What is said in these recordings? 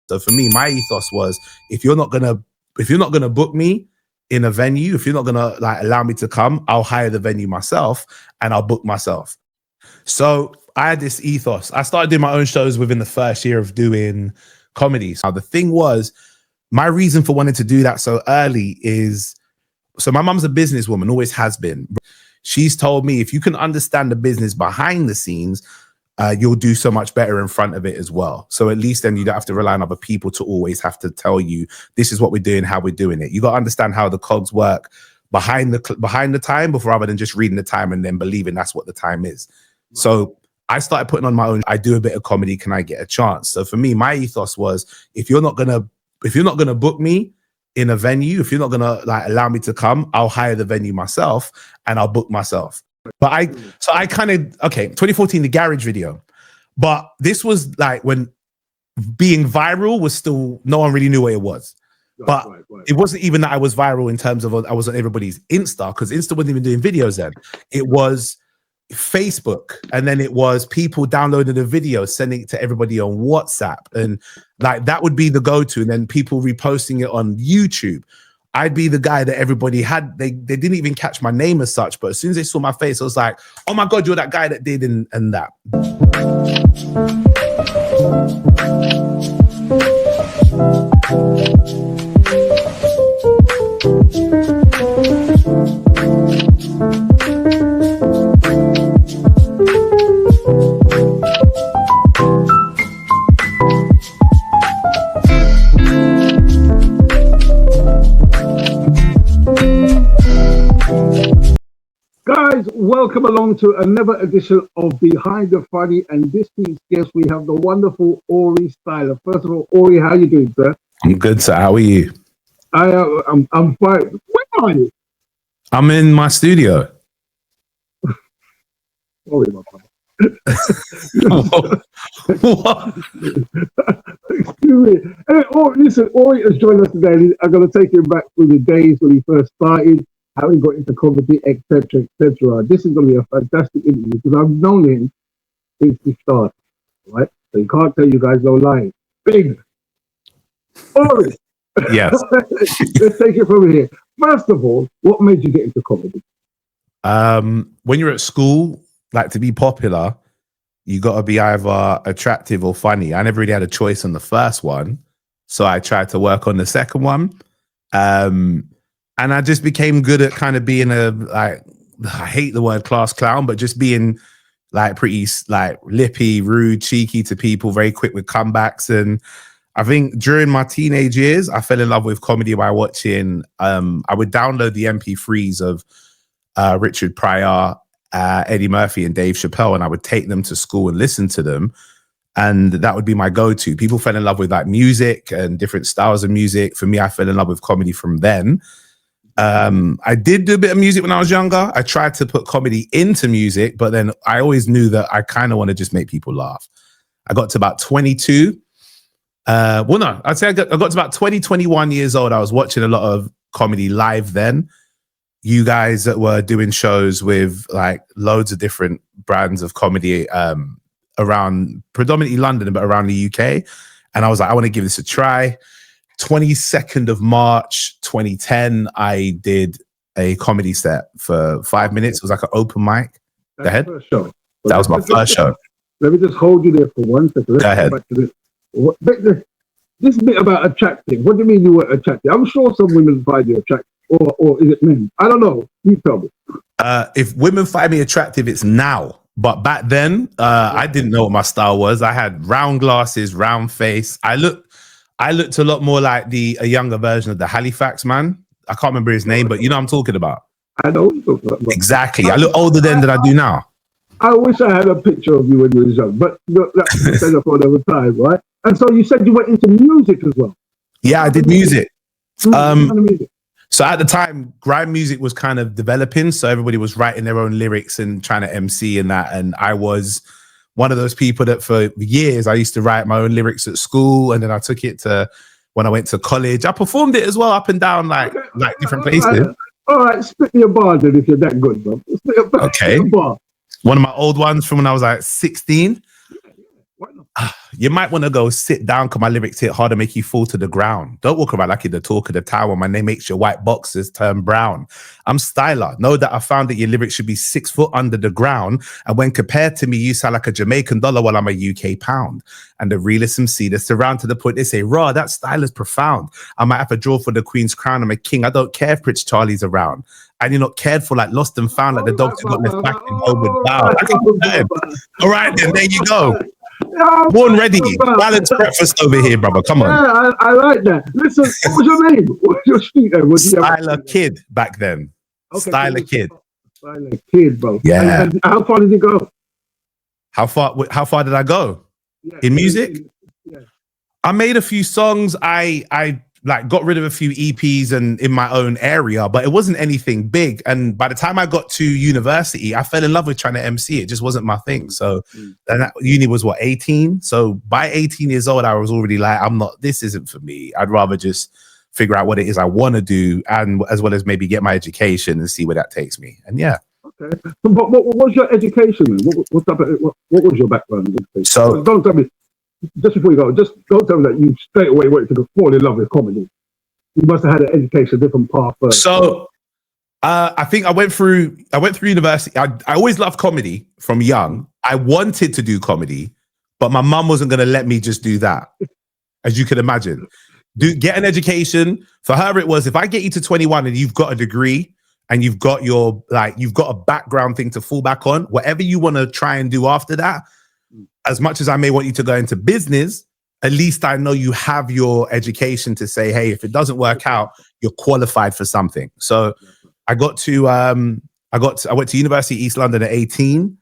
So for me, my ethos was if you're not gonna book me in a venue, if you're not gonna like allow me to come, I'll hire the venue myself and I'll book myself. So I had this ethos. I started doing my own shows within the first year of doing comedy. So the thing was, my reason for wanting to do that so early is, so my mum's a businesswoman, always has been. She's told me if you can understand the business behind the scenes, you'll do so much better in front of it as well. So at least then you don't have to rely on other people to always have to tell you, this is what we're doing, how we're doing it. You got to understand how the cogs work behind the time before, rather than just reading the time and then believing that's what the time is. So I started putting on my own. I do a bit of comedy. Can I get a chance? So for me, my ethos was if you're not gonna book me in a venue, if you're not gonna like allow me to come, I'll hire the venue myself and I'll book myself. But I 2014, the garage video. But this was like when being viral was still, no one really knew what it was. But it wasn't even that I was viral in terms of I was on everybody's Insta, because Insta wasn't even doing videos then. It was Facebook, and then it was people downloading the video, sending it to everybody on WhatsApp, and like that would be the go-to, and then people reposting it on YouTube. I'd be the guy that everybody had. They didn't even catch my name as such, but as soon as they saw my face, I was like, oh my God, you're that guy that did and that. Guys, welcome along to another edition of Behind the Funny, and this week's guest we have the wonderful Ori Styler. First of all, Ori, how you doing, sir? I'm good, sir. How are you? I'm fine. Where are you? I'm in my studio. Sorry, my brother. What? Excuse me. Hey, listen, Ori has joined us today. I'm going to take him back through the days when he first started, how he got into comedy, etc., etc. This is going to be a fantastic interview because I've known him since he started, right? So you can't tell you guys no lying. Big. Ori. Yes. Let's take it from here. First of all, what made you get into comedy? When you're at school, like to be popular, you got to be either attractive or funny. I never really had a choice on the first one, so I tried to work on the second one. And I just became good at kind of being I hate the word class clown, but just being like pretty like lippy, rude, cheeky to people, very quick with comebacks. And I think during my teenage years, I fell in love with comedy by watching, I would download the MP3s of Richard Pryor, Eddie Murphy and Dave Chappelle, and I would take them to school and listen to them. And that would be my go-to. People fell in love with like music and different styles of music. For me, I fell in love with comedy from then. I did do a bit of music when I was younger. I tried to put comedy into music, but then I always knew that I kind of want to just make people laugh. I got to about 22. I'd say I got to about 20, 21 years old. I was watching a lot of comedy live then. You guys that were doing shows with like loads of different brands of comedy around predominantly London, but around the UK. And I was like, I want to give this a try. 22nd of March, 2010, I did a comedy set for 5 minutes. It was like an open mic. Go ahead. That was my first show. Let me just hold you there for 1 second. Let's go ahead. Back to this bit about attractive. What do you mean you were attractive? I'm sure some women find you attractive. Or is it men? I don't know. You tell me. If women find me attractive, it's now. But back then, I didn't know what my style was. I had round glasses, round face. I looked a lot more like a younger version of the Halifax man. I can't remember his name, but you know what I'm talking about. I know what you're talking about. Exactly. I look older then than I do now. I wish I had a picture of you when you were young, but that's set up for another time, right? And so you said you went into music as well. Yeah, I did music. So at the time, grime music was kind of developing. So everybody was writing their own lyrics and trying to MC and that. And I was one of those people that for years, I used to write my own lyrics at school. And then I took it to when I went to college. I performed it as well, up and down, like different places. All right, spit me a bar then if you're that good, bro. Okay. One of my old ones from when I was like 16. You might want to go sit down because my lyrics hit hard and make you fall to the ground. Don't walk around like you're the talk of the tower. My name makes your white boxes turn brown. I'm styler. Know that I found that your lyrics should be 6 foot under the ground. And when compared to me, you sound like a Jamaican dollar while I'm a UK pound. And the realest MC that's around to the point they say, raw, that style is profound. I might have a draw for the Queen's crown. I'm a king. I don't care if Prince Charlie's around. And you're not cared for, like lost and found, like the dogs who got left back in homeward bound. All right, then there you go. Born ready. Balanced breakfast over here, brother. Come on. Yeah, I like that. Listen, what was your name? What was your street name? Styler Kid back then. Okay, Styler Kid. Styler Kid, bro. Yeah. And how far did you go? How far did I go? Yeah, in music? Yeah. I made a few songs. I like got rid of a few EPs and in my own area, but it wasn't anything big. And by the time I got to university, I fell in love with trying to MC. It just wasn't my thing. So and that uni was what, 18? So by 18 years old, I was already like, this isn't for me. I'd rather just figure out what it is I want to do, and as well as maybe get my education and see where that takes me. And yeah. Okay. But what was your education? What was your background? So don't tell me. Just before you go, just don't tell me that you straight away went to fall in love with comedy. You must have had an education, different path first. So I think I went through university. I always loved comedy from young. I wanted to do comedy, but my mum wasn't going to let me just do that, as you can imagine. Get an education. For her, it was, if I get you to 21 and you've got a degree and you've got a background thing to fall back on, whatever you want to try and do after that, as much as I may want you to go into business, at least I know you have your education to say, hey, if it doesn't work out, you're qualified for something. So I went to University of East London at 18.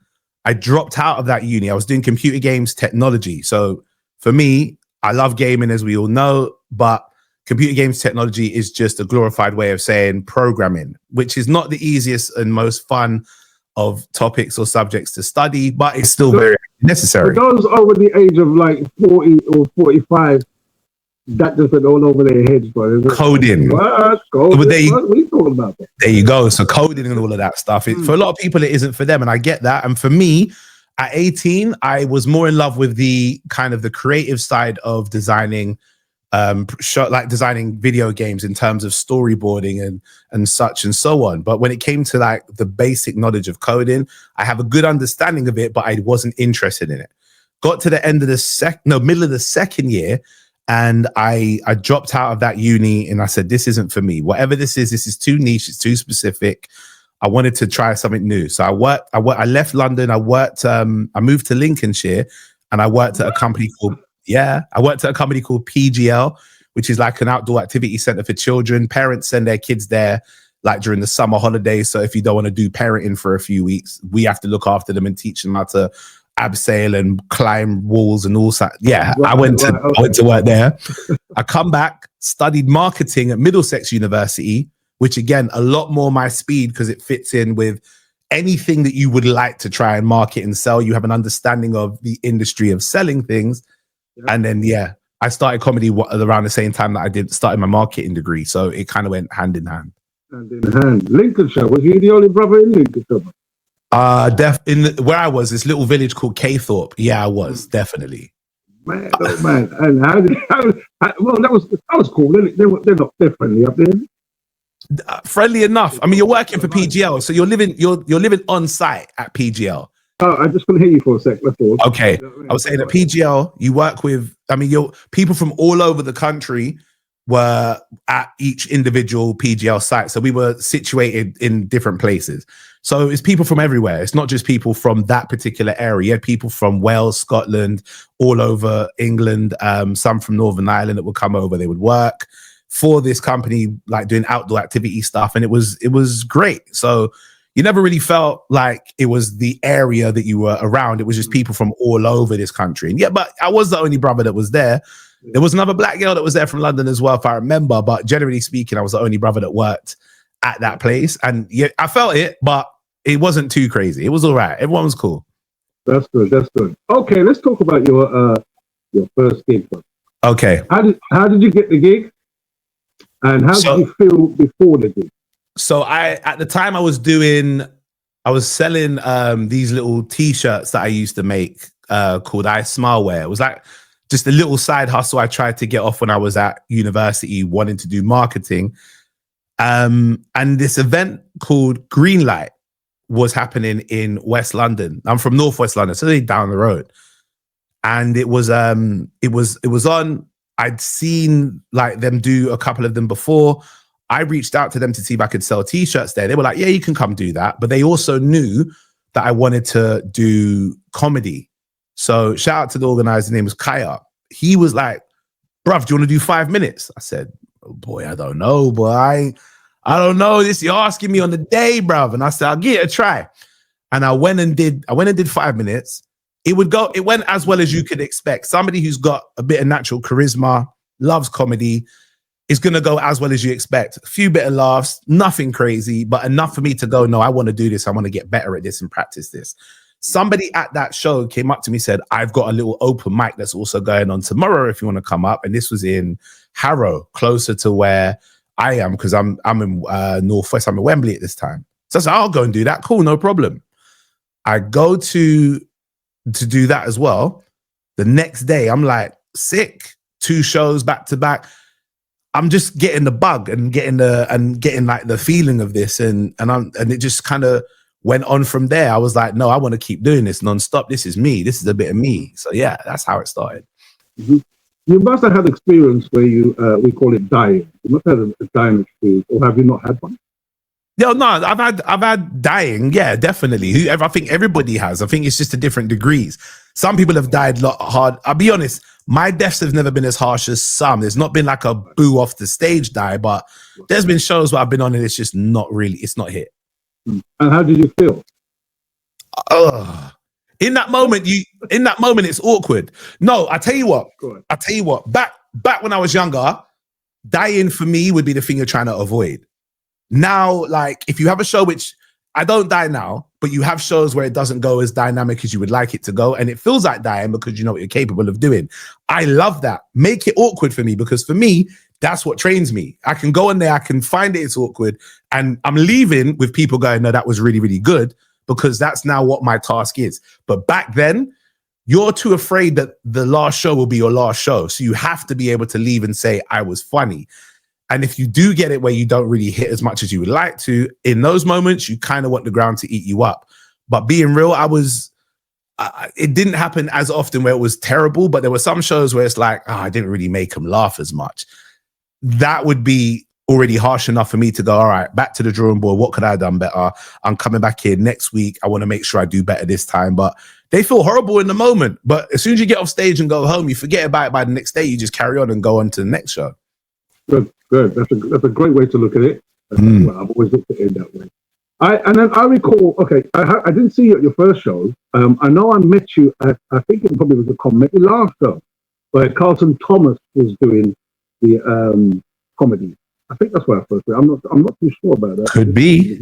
I dropped out of that uni. I was doing computer games technology. So for me, I love gaming, as we all know, but computer games technology is just a glorified way of saying programming, which is not the easiest and most fun of topics or subjects to study, but it's still very necessary. For those over the age of like 40 or 45, that just went all over their heads, bro. Coding. What are you talking about? There you go. So coding and all of that stuff. For a lot of people, it isn't for them, and I get that. And for me, at 18, I was more in love with the kind of the creative side of designing designing video games in terms of storyboarding and such and so on. But when it came to like the basic knowledge of coding, I have a good understanding of it, but I wasn't interested in it. Got to the end of middle of the second year, and I dropped out of that uni, and I said, this isn't for me. Whatever this is too niche, it's too specific. I wanted to try something new. So I left London, I moved to Lincolnshire, and I worked at a company called PGL, which is like an outdoor activity center for children. Parents send their kids there like during the summer holidays. So if you don't want to do parenting for a few weeks, we have to look after them and teach them how to abseil and climb walls and all that. Yeah, I went to work there. I come back, studied marketing at Middlesex University, which again, a lot more my speed because it fits in with anything that you would like to try and market and sell. You have an understanding of the industry of selling things. And then, I started comedy around the same time that I started my marketing degree. So it kind of went hand in hand. Hand in hand. Lincolnshire, was you the only brother in Lincolnshire? Where I was, this little village called Caythorpe. Yeah, I was, definitely. Man, oh man. And well, that was cool. They're friendly up there. Friendly enough. I mean, you're working for PGL, so you're living on site at PGL. Oh, I just want to hear you for a sec. That's all. Okay. I was saying at PGL, you work with, people from all over the country were at each individual PGL site. So we were situated in different places. So it's people from everywhere. It's not just people from that particular area. People from Wales, Scotland, all over England, some from Northern Ireland that would come over. They would work for this company, like doing outdoor activity stuff. And it was great. So you never really felt like it was the area that you were around. It was just people from all over this country. And but I was the only brother that was there. There was another black girl that was there from London as well, if I remember. But generally speaking, I was the only brother that worked at that place. And yeah, I felt it, but it wasn't too crazy. It was all right. Everyone was cool. That's good. That's good. Okay, let's talk about your first gig. Okay. How did you get the gig? And how did you feel before the gig? So at the time I was selling these little t-shirts that I used to make. called I Smileware. It was like just a little side hustle I tried to get off when I was at university, wanting to do marketing. And this event called Greenlight was happening in West London. I'm from Northwest London, so they're down the road. And it was on. I'd seen like them do a couple of them before. I reached out to them to see if I could sell t-shirts there. They were like, yeah, you can come do that. But they also knew that I wanted to do comedy. So shout out to the organizer, his name was Kaya. He was like, bruv, do you want to do 5 minutes? I said, oh boy, I don't know, boy. I don't know. You're asking me on the day, bruv. And I said, I'll give it a try. And I went and did 5 minutes. It went as well as you could expect. Somebody who's got a bit of natural charisma, loves comedy, is going to go as well as you expect. A few bit of laughs, nothing crazy, but enough for me to go, no, I want to do this. I want to get better at this and practice this. Somebody at that show came up to me, said, I've got a little open mic that's also going on tomorrow if you want to come up. And this was in Harrow, closer to where I am, because I'm in Northwest. I'm in Wembley at this time. So I said, I'll go and do that. Cool, no problem. I go to do that as well. The next day, I'm like sick. 2 shows back to back. I'm just getting the bug and getting like the feeling of this, and it just kind of went on from there. I was like, no, I want to keep doing this nonstop. This is me. This is a bit of me. So yeah, that's how it started. Mm-hmm. You must have had experience where you we call it dying. You must have had a dying experience, or have you not had one? No, I've had dying, yeah, definitely. I think everybody has. I think it's just to different degrees. Some people have died a lot hard. I'll be honest, my deaths have never been as harsh as some. There's not been like a boo off the stage die, but there's been shows where I've been on and it's just not really, it's not hit. And how did you feel? In that moment, it's awkward. No, I tell you what. Back when I was younger, dying for me would be the thing you're trying to avoid. Now, like, if you have a show, which I don't die now, but you have shows where it doesn't go as dynamic as you would like it to go, and it feels like dying because you know what you're capable of doing. I love that. Make it awkward for me, because for me, that's what trains me. I can go in there, I can find it's awkward, and I'm leaving with people going, no, that was really, really good, because that's now what my task is. But back then, you're too afraid that the last show will be your last show. So you have to be able to leave and say, I was funny. And if you do get it where you don't really hit as much as you would like to, in those moments, you kind of want the ground to eat you up. But being real, it didn't happen as often where it was terrible, but there were some shows where it's like, I didn't really make them laugh as much. That would be already harsh enough for me to go, all right, back to the drawing board. What could I have done better? I'm coming back here next week. I want to make sure I do better this time. But they feel horrible in the moment. But as soon as you get off stage and go home, you forget about it. By the next day, you just carry on and go on to the next show. Good. That's a great way to look at it. Well, I've always looked at it that way. I recall. Okay, I didn't see you at your first show. I know I met you at, I think it probably was a comedy last show, where Carlton Thomas was doing the comedy. I think that's where I first met. I'm not too sure about that. Could be.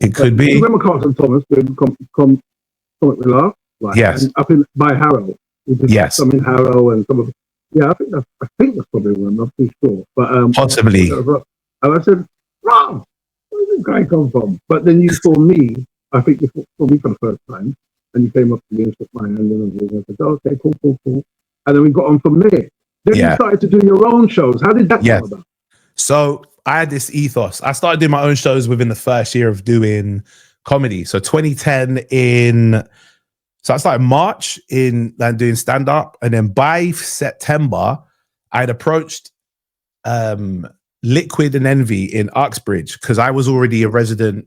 It could be. You remember Carlton Thomas doing Comic We Laugh? Right. Yes. And up in by Harrow. Yes. Some in Harrow and some of. Yeah, I think that's probably one. I'm not too sure, but possibly. And I said, Rob, where did this guy come from? But then you saw me. I think you saw me for the first time, and you came up to me and shook my hand, and I said, oh, "Okay, cool." And then we got on from there. Then you started to do your own shows. How did that come about? So I had this ethos. I started doing my own shows within the first year of doing comedy. So 2010 So I started March in doing stand-up, and then by September, I'd approached Liquid and Envy in Uxbridge because I was already a resident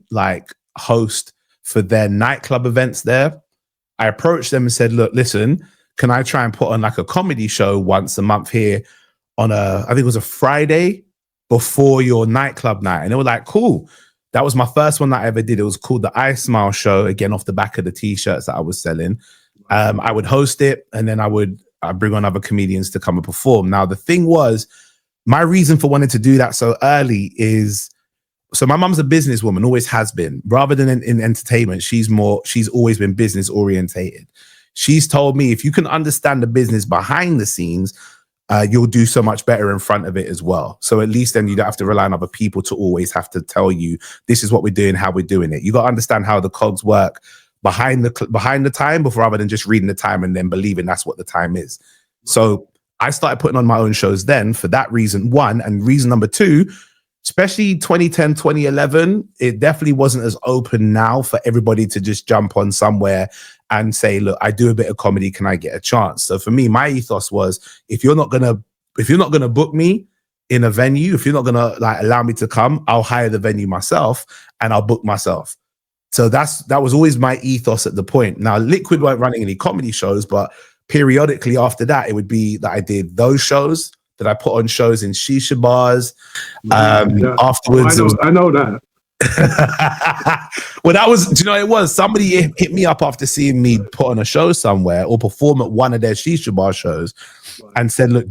host for their nightclub events there. I approached them and said, look, listen, can I try and put on a comedy show once a month here on I think it was a Friday before your nightclub night? And they were like, cool. That was my first one that I ever did. It was called the I Smile Show, again, off the back of the t-shirts that I was selling. I would host it, and then I'd bring on other comedians to come and perform. Now, the thing was, my reason for wanting to do that so early is, so my mum's a businesswoman, always has been. Rather than in entertainment, she's always been business orientated. She's told me, if you can understand the business behind the scenes, you'll do so much better in front of it as well. So at least then you don't have to rely on other people to always have to tell you, this is what we're doing, how we're doing it. You got to understand how the cogs work behind the time, before rather than just reading the time and then believing that's what the time is. So I started putting on my own shows then for that reason, one. And reason number two, especially 2010, 2011, it definitely wasn't as open now for everybody to just jump on somewhere and say, look, I do a bit of comedy, can I get a chance? So for me, my ethos was, if you're not gonna book me in a venue, if you're not gonna like allow me to come, I'll hire the venue myself and I'll book myself. So that was always my ethos at the point. Now, Liquid weren't running any comedy shows, but periodically after that, it would be that I did those shows, that I put on shows in shisha bars. Afterwards, I know that. Well, that was, do you know what it was? Somebody hit me up after seeing me put on a show somewhere or perform at one of their shisha bar shows and said, look,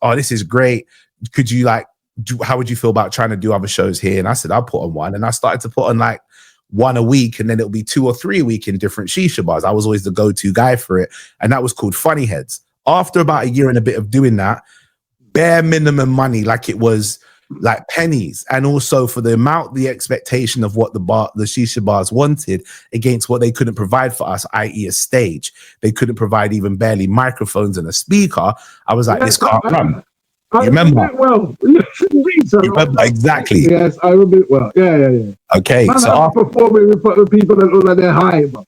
oh, this is great. Could you how would you feel about trying to do other shows here? And I said, I'll put on one. And I started to put on like one a week, and then it'll be 2 or 3 a week in different shisha bars. I was always the go-to guy for it. And that was called Funny Heads. After about a year and a bit of doing that, bare minimum money, like it was like pennies, and also for the expectation of what the shisha bars wanted against what they couldn't provide for us, i.e. a stage. They couldn't provide even barely microphones and a speaker. I was like, this can't run. You remember? Well, you remember exactly. Yes, I remember it well. Yeah. Okay, Man, so I'm performing in front of people that look like they're high, but.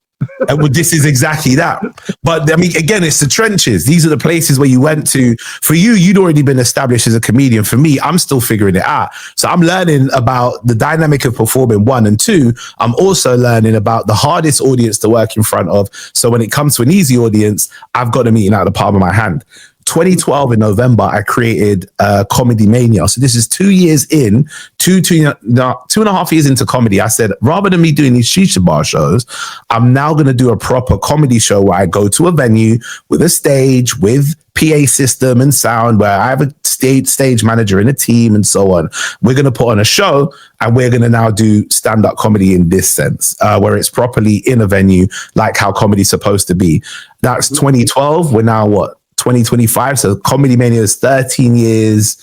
Well, this is exactly that. But I mean, again, it's the trenches. These are the places where you went to. For you, you'd already been established as a comedian. For me, I'm still figuring it out. So I'm learning about the dynamic of performing, one, and two, I'm also learning about the hardest audience to work in front of. So when it comes to an easy audience, I've got a meeting out of the palm of my hand. 2012 in November, I created Comedy Mania. So this is 2 years in, two and a half years into comedy. I said, rather than me doing these shisha bar shows, I'm now going to do a proper comedy show where I go to a venue with a stage, with PA system and sound, where I have a stage manager and a team and so on. We're going to put on a show, and we're going to now do stand-up comedy in this sense, where it's properly in a venue, like how comedy's supposed to be. That's 2012. We're now what? 2025. So Comedy Mania is 13 years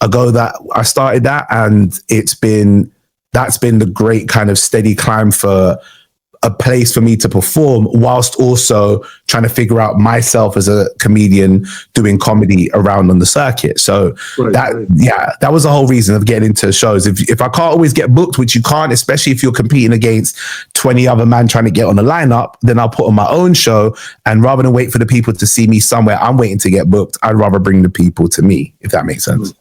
ago that I started that, and that's been the great kind of steady climb for a place for me to perform, whilst also trying to figure out myself as a comedian doing comedy around on the circuit. So that was the whole reason of getting into shows. If I can't always get booked, which you can't, especially if you're competing against 20 other men trying to get on the lineup, then I'll put on my own show. And rather than wait for the people to see me somewhere I'm waiting to get booked, I'd rather bring the people to me, if that makes sense.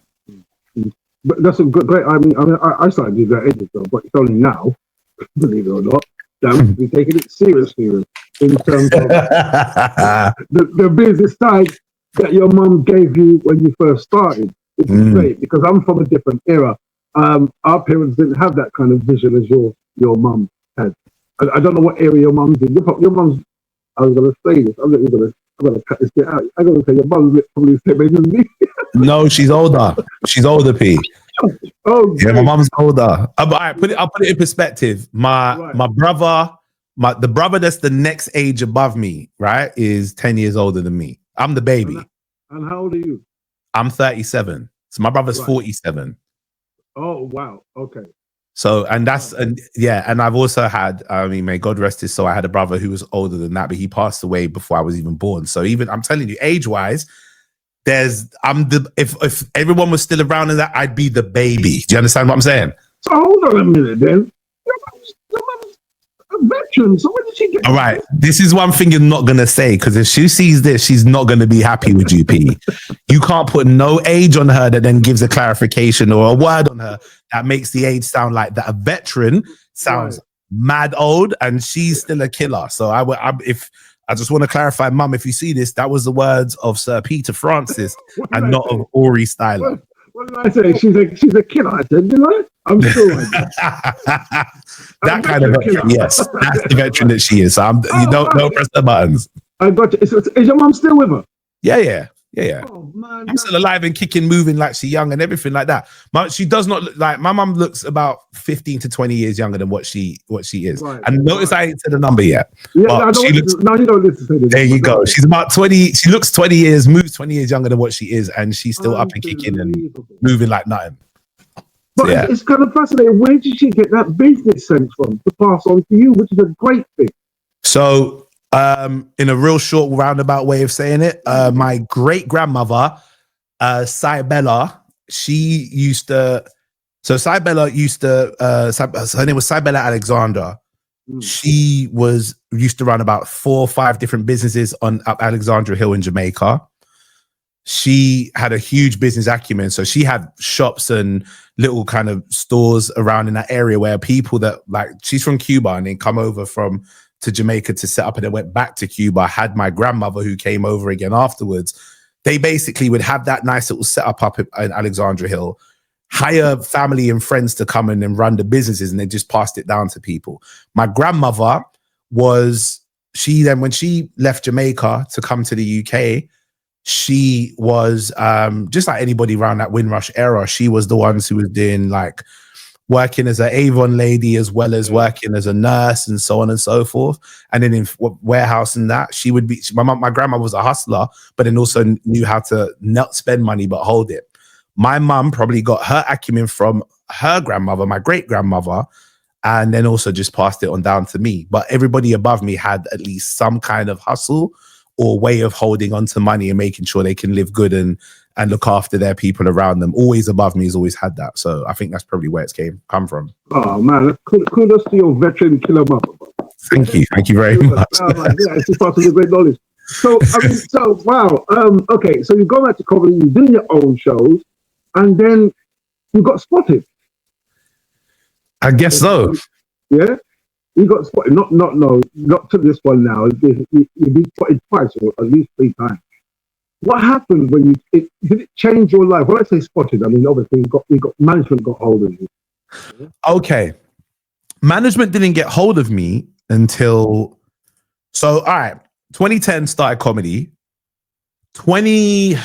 But that's a great. I mean, I started doing that ages ago, but it's only now, believe it or not, that we're taking it seriously in terms of the business side that your mum gave you when you first started. Which is great, because I'm from a different era. Our parents didn't have that kind of vision as your mum had. I don't know what era your mum did. Your mum's. I was going to say this. I'm going to cut this bit out. I'm going to say your mum's probably the same age as me. No, she's older. She's older, P. Oh, yeah, my mom's older. I'll put it in perspective. My brother, the brother that's the next age above me, right, is 10 years older than me. I'm the baby. And how old are you? I'm 37. So my brother's 47. Oh, wow. Okay. So, and I've also had, I mean, may God rest his soul, I had a brother who was older than that, but he passed away before I was even born. So even, I'm telling you, age-wise, if everyone was still around in that, I'd be the baby. Do you understand what I'm saying? So hold on a minute then. Your mom's a veteran, so when did she get? All right, this is one thing you're not going to say, because if she sees this, she's not going to be happy with you, P. You can't put no age on her that then gives a clarification or a word on her that makes the age sound like that. A veteran sounds mad old, and she's still a killer. So I just want to clarify, Mum, if you see this, that was the words of Sir Peter Francis and not of Ori Styler. What did I say? She's a killer. I said, you know? I'm sure I did. That kind of veteran, yes. That's the veteran that she is. So don't press the buttons. I got you. Is your mum still with her? Yeah. Oh, man, I'm still alive and kicking, moving like she's young and everything like that. She does not look like, my mum looks about 15 to 20 years younger than what she is. Right, and notice I ain't said the number yet. Yeah, you don't listen to this. There you go. She's about 20. She looks 20 years, moves 20 years younger than what she is, and she's still up and kicking and moving like nothing. But it's kind of fascinating. Where did she get that business sense from to pass on to you, which is a great thing? So, in a real short roundabout way of saying it, my great grandmother, Cybella, she used to. So Cybella used to. Her name was Cybella Alexandra. She used to run about 4 or 5 different businesses on up Alexandra Hill in Jamaica. She had a huge business acumen. So she had shops and little kind of stores around in that area where people that like, she's from Cuba and then come over to Jamaica to set up and then went back to Cuba. Had my grandmother who came over again afterwards. They basically would have that nice little setup up in Alexandra Hill, hire family and friends to come in and run the businesses, and they just passed it down to people. My grandmother when she left Jamaica to come to the UK, she was just like anybody around that Windrush era. She was the ones who was doing like working as an Avon lady as well as working as a nurse and so on and so forth. And then in warehouse and that, she would be. My grandma was a hustler, but then also knew how to not spend money but hold it. My mum probably got her acumen from her grandmother, my great grandmother, and then also just passed it on down to me. But everybody above me had at least some kind of hustle or way of holding on to money and making sure they can live good and look after their people around them. Always above me has always had that. So I think that's probably where it's come from. Oh man, kudos to your veteran killer mother. Thank you very much. Yeah, it's just part of the great knowledge. So wow. Okay, so you go back to comedy, you're doing your own shows, and then you got spotted. I guess so. Yeah, you got spotted. Not to this one now. You've been spotted twice or at least 3 times. What happened when did it change your life? When I say spotted, I mean obviously management got hold of you. Okay, management didn't get hold of me until. So all right, 2010 started comedy. I'm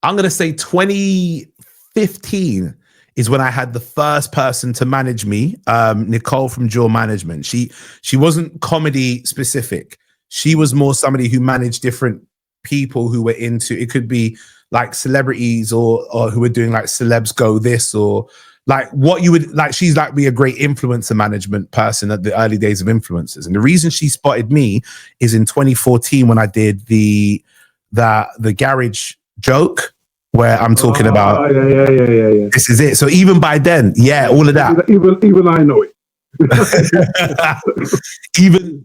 gonna say 2015 is when I had the first person to manage me, Nicole from Dual Management. She wasn't comedy specific. She was more somebody who managed different people who were into, it could be like celebrities or who were doing like celebs go this, or like what you would like. She's like be a great influencer management person at the early days of influencers. And the reason she spotted me is in 2014 when I did the garage joke where I'm talking about yeah. This is it. So even by then, all of that. Even I know it.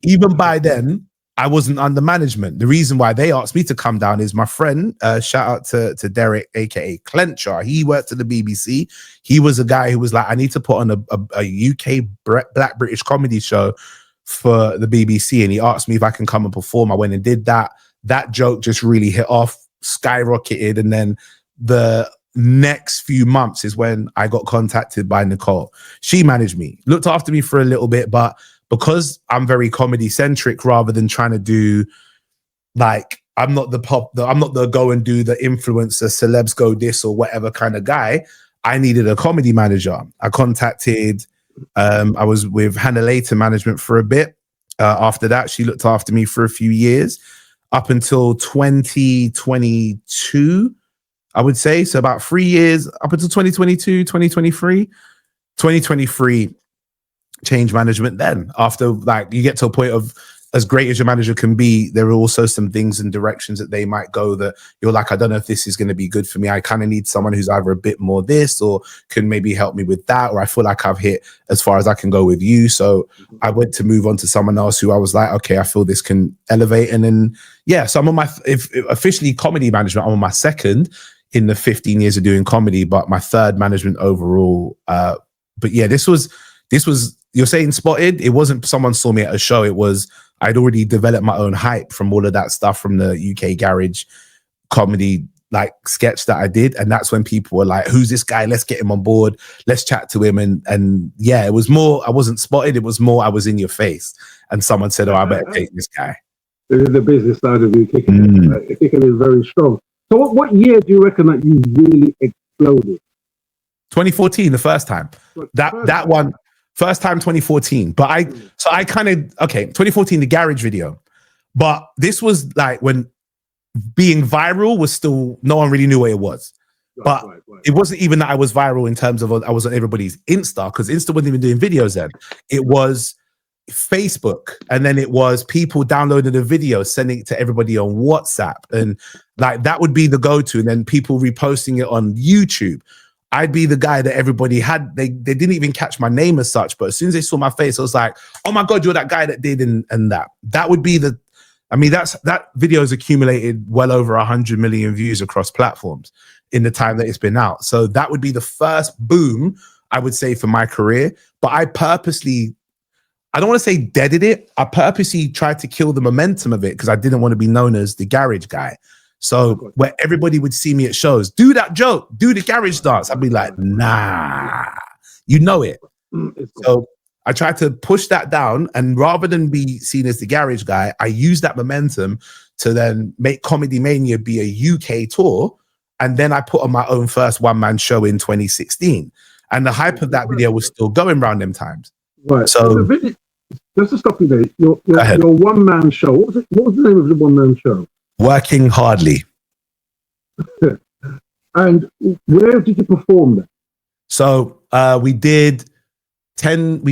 even by then, I wasn't under management. The reason why they asked me to come down is my friend, shout out to Derek, aka Clencher. He worked at the BBC. He was a guy who was like, I need to put on a UK Black British comedy show for the BBC. And he asked me if I can come and perform. I went and did that. That joke just really hit off, skyrocketed. And then the next few months is when I got contacted by Nicole. She managed me, looked after me for a little bit, but because I'm very comedy centric rather than trying to do like, I'm not the go and do the influencer celebs go this or whatever kind of guy. I needed a comedy manager. I contacted, I was with Hannah Layton Management for a bit. After that, she looked after me for a few years up until 2022, I would say. So about 3 years up until 2022, 2023, change management. Then after like you get to a point of as great as your manager can be, there are also some things and directions that they might go that you're like, I don't know if this is going to be good for me. I kind of need someone who's either a bit more this or can maybe help me with that, or I feel like I've hit as far as I can go with you. So I went to move on to someone else who I was like, okay, I feel this can elevate. And then so I'm on if officially comedy management, I'm on my second in the 15 years of doing comedy, but my third management overall. But yeah, this was you're saying spotted. It wasn't someone saw me at a show. It was I'd already developed my own hype from all of that stuff from the UK garage comedy like sketch that I did. And that's when people were like, who's this guy? Let's get him on board. Let's chat to him. And yeah, it was more, I wasn't spotted. It was more, I was in your face. And someone said, oh, I better take this guy. The business side of you kicking is very strong. So what year do you reckon that you really exploded? 2014, the first time. That one, first time 2014. But I 2014, the garage video. But this was like when being viral was still, no one really knew what it was. But it wasn't even that I was viral in terms of I was on everybody's Insta, because Insta wasn't even doing videos then. It was Facebook, and then it was people downloading the video, sending it to everybody on WhatsApp, and like that would be the go-to, and then people reposting it on YouTube. I'd be the guy that everybody had. They didn't even catch my name as such, but as soon as they saw my face, I was like, "Oh my God, you're that guy that did," and that would be the. I mean, that video has accumulated well over 100 million views across platforms in the time that it's been out. So that would be the first boom, I would say, for my career. But I purposely, I don't want to say deaded it. I purposely tried to kill the momentum of it because I didn't want to be known as the garage guy. So where everybody would see me at shows, do that joke, do the garage dance. I'd be like, nah, you know it. So I tried to push that down, and rather than be seen as the garage guy, I used that momentum to then make Comedy Mania be a UK tour. And then I put on my own first one-man show in 2016. And the hype of that video was still going around them times. Right. So just to stop you there, your one-man show, what was the name of the one-man show? Working Hardly. And where did you perform that? So we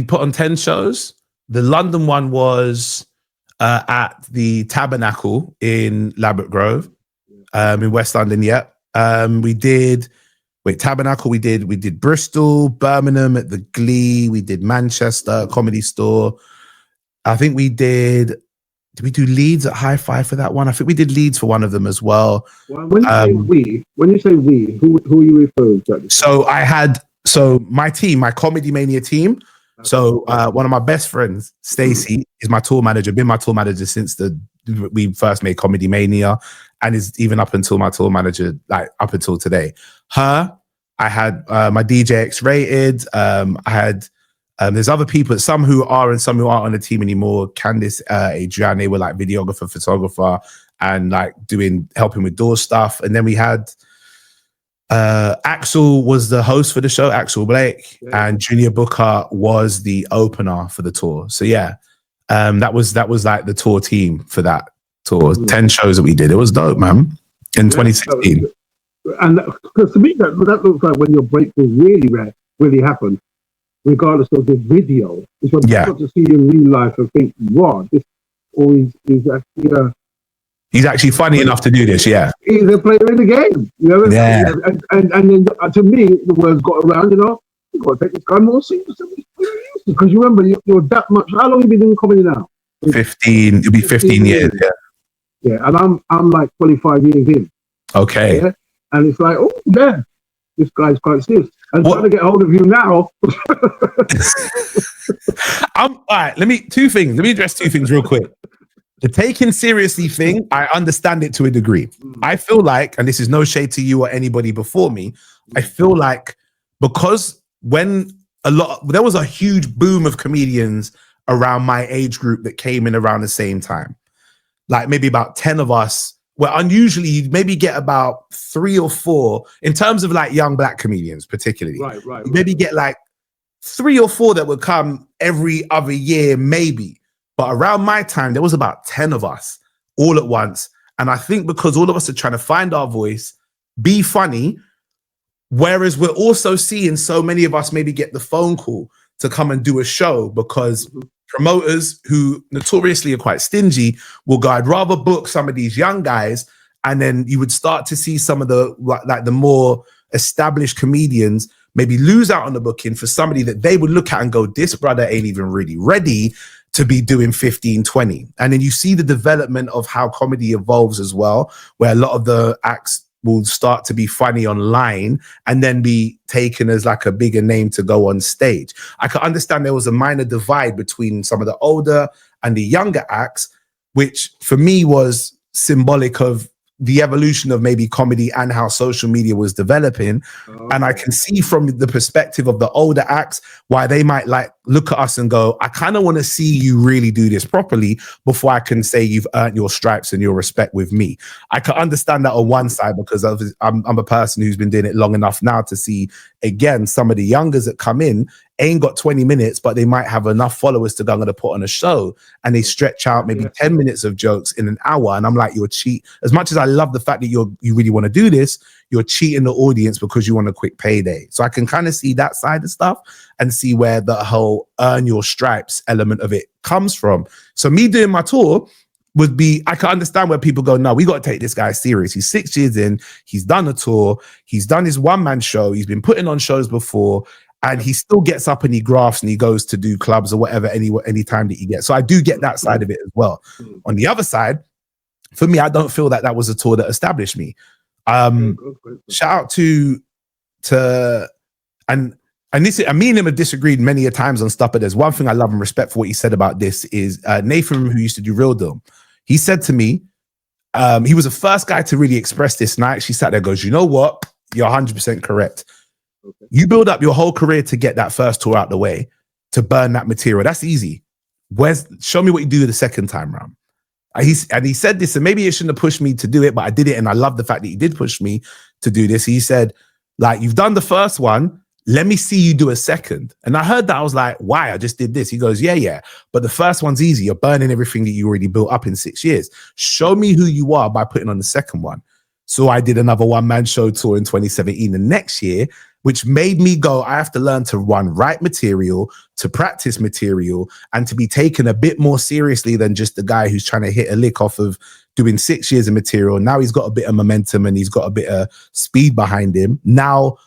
put on 10 shows. The London one was at the Tabernacle in Ladbroke Grove, in West London. We did Tabernacle, we did Bristol, Birmingham at the Glee, we did Manchester Comedy Store. I think we did we do Leeds at High Five for that one? I think we did Leeds for one of them as well. When you say we, who are you referring to? So my team, my Comedy Mania team. So one of my best friends, Stacey, is my tour manager, been my tour manager since we first made Comedy Mania, and is even up until my tour manager, like up until today. I had my DJ X-Rated, I had there's other people, some who are and some who aren't on the team anymore. Candice, Adrian, they were like videographer, photographer, and like helping with door stuff. And then we had Axel was the host for the show, Axel Blake, and Junior Booker was the opener for the tour. So that was like the tour team for that tour. 10 shows that we did. It was dope, man. In 2016. And because to me that looks like when your breakthrough really happened, regardless of the video. It's when you got to see you in real life and think, wow, this always is actually he's actually funny enough to do this, yeah. He's a player in the game, you know. Yeah. And then to me, the words got around, you know. You got to take this guy more seriously because you remember you're that much. How long have you been doing comedy now? 15. It'll be 15 years. Yeah. Yeah, and I'm like 25 years in. Okay. Yeah? And it's like, oh yeah, this guy's quite serious. And trying to get hold of you now. All right. Let me address two things real quick. The taking seriously thing, I understand it to a degree. I feel like, and this is no shade to you or anybody before me, I feel like because there was a huge boom of comedians around my age group that came in around the same time, like maybe about 10 of us. Well, unusually you'd maybe get about 3 or 4 in terms of like young black comedians, particularly. Right. Maybe get like 3 or 4 that would come every other year, maybe. But around my time, there was about 10 of us all at once. And I think because all of us are trying to find our voice, be funny, whereas we're also seeing so many of us maybe get the phone call to come and do a show because promoters who notoriously are quite stingy will go, I'd rather book some of these young guys. And then you would start to see some of the more established comedians maybe lose out on the booking for somebody that they would look at and go, this brother ain't even really ready to be doing 15, 20. And then you see the development of how comedy evolves as well, where a lot of the acts will start to be funny online and then be taken as like a bigger name to go on stage. I can understand there was a minor divide between some of the older and the younger acts, which for me was symbolic of the evolution of maybe comedy and how social media was developing. And I can see from the perspective of the older acts why they might like look at us and go, I kind of want to see you really do this properly before I can say you've earned your stripes and your respect with me. I can understand that on one side because I'm a person who's been doing it long enough now to see, again, some of the youngers that come in ain't got 20 minutes, but they might have enough followers to go, I'm going to put on a show, and they stretch out maybe 10 minutes of jokes in an hour. And I'm like, you're cheat. As much as I love the fact that you really want to do this, you're cheating the audience because you want a quick payday. So I can kind of see that side of stuff and see where the whole earn your stripes element of it comes from. So me doing my tour would be, I can understand where people go, no, we got to take this guy serious. He's 6 years in, he's done a tour, he's done his one-man show, he's been putting on shows before, and he still gets up and he grafts and he goes to do clubs or whatever any time that he gets. So I do get that side of it as well. On the other side, for me, I don't feel that was a tour that established me. Shout out to and this, I mean, him have disagreed many a times on stuff, but there's one thing I love and respect for what he said about this is Nathan, who used to do Real Deal. He said to me, he was the first guy to really express this, and I actually sat there and goes, you know what? You're 100% correct. Okay. You build up your whole career to get that first tour out the way, to burn that material. That's easy. Show me what you do the second time round. And he said this, and maybe it shouldn't have pushed me to do it, but I did it, and I love the fact that he did push me to do this. He said, like, you've done the first one, let me see you do a second. And I heard that, I was like, why? I just did this. He goes, yeah. But the first one's easy. You're burning everything that you already built up in 6 years. Show me who you are by putting on the second one. So I did another one-man show tour in 2017 the next year, which made me go, I have to learn to write material, to practice material, and to be taken a bit more seriously than just the guy who's trying to hit a lick off of doing 6 years of material. Now he's got a bit of momentum and he's got a bit of speed behind him. Now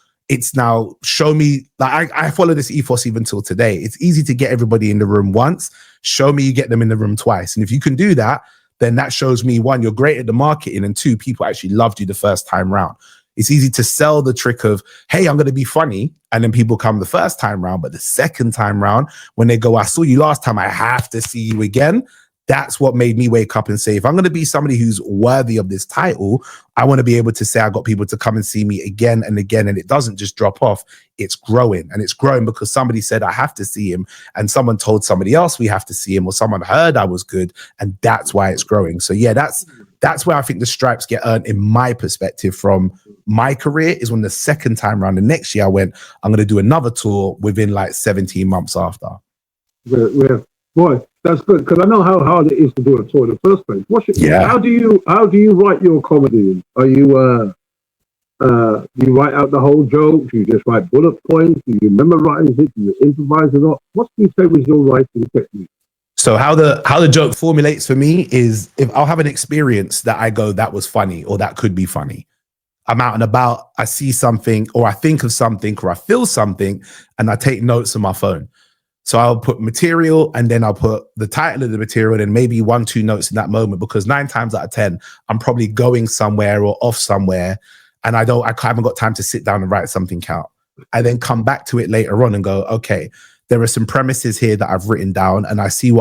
show me, like I follow this ethos even till today. It's easy to get everybody in the room once. Show me you get them in the room twice. And if you can do that, then that shows me, one, you're great at the marketing, and two, people actually loved you the first time round. It's easy to sell the trick of, hey, I'm going to be funny, and then people come the first time round, but the second time round, when they go, I saw you last time, I have to see you again. That's what made me wake up and say, if I'm going to be somebody who's worthy of this title, I want to be able to say I got people to come and see me again and again. And it doesn't just drop off. It's growing. And it's growing because somebody said I have to see him, and someone told somebody else we have to see him, or someone heard I was good. And that's why it's growing. So yeah, that's where I think the stripes get earned in my perspective from my career, is when the second time around, the next year I went, I'm going to do another tour within like 17 months after. Yeah. Boy, that's good, because I know how hard it is to do a tour in the first place. How do you write your comedy? Are you do you write out the whole joke? Do you just write bullet points? Do you memorize it? Do you improvise it? What do you say was your writing technique? So how the joke formulates for me is, if I'll have an experience that I go, that was funny, or that could be funny. I'm out and about, I see something, or I think of something, or I feel something, and I take notes on my phone. So I'll put material, and then I'll put the title of the material, and maybe 1-2 notes in that moment, because 9 times out of 10, I'm probably going somewhere or off somewhere, and I haven't got time to sit down and write something out. I then come back to it later on and go, okay, there are some premises here that I've written down, and I see if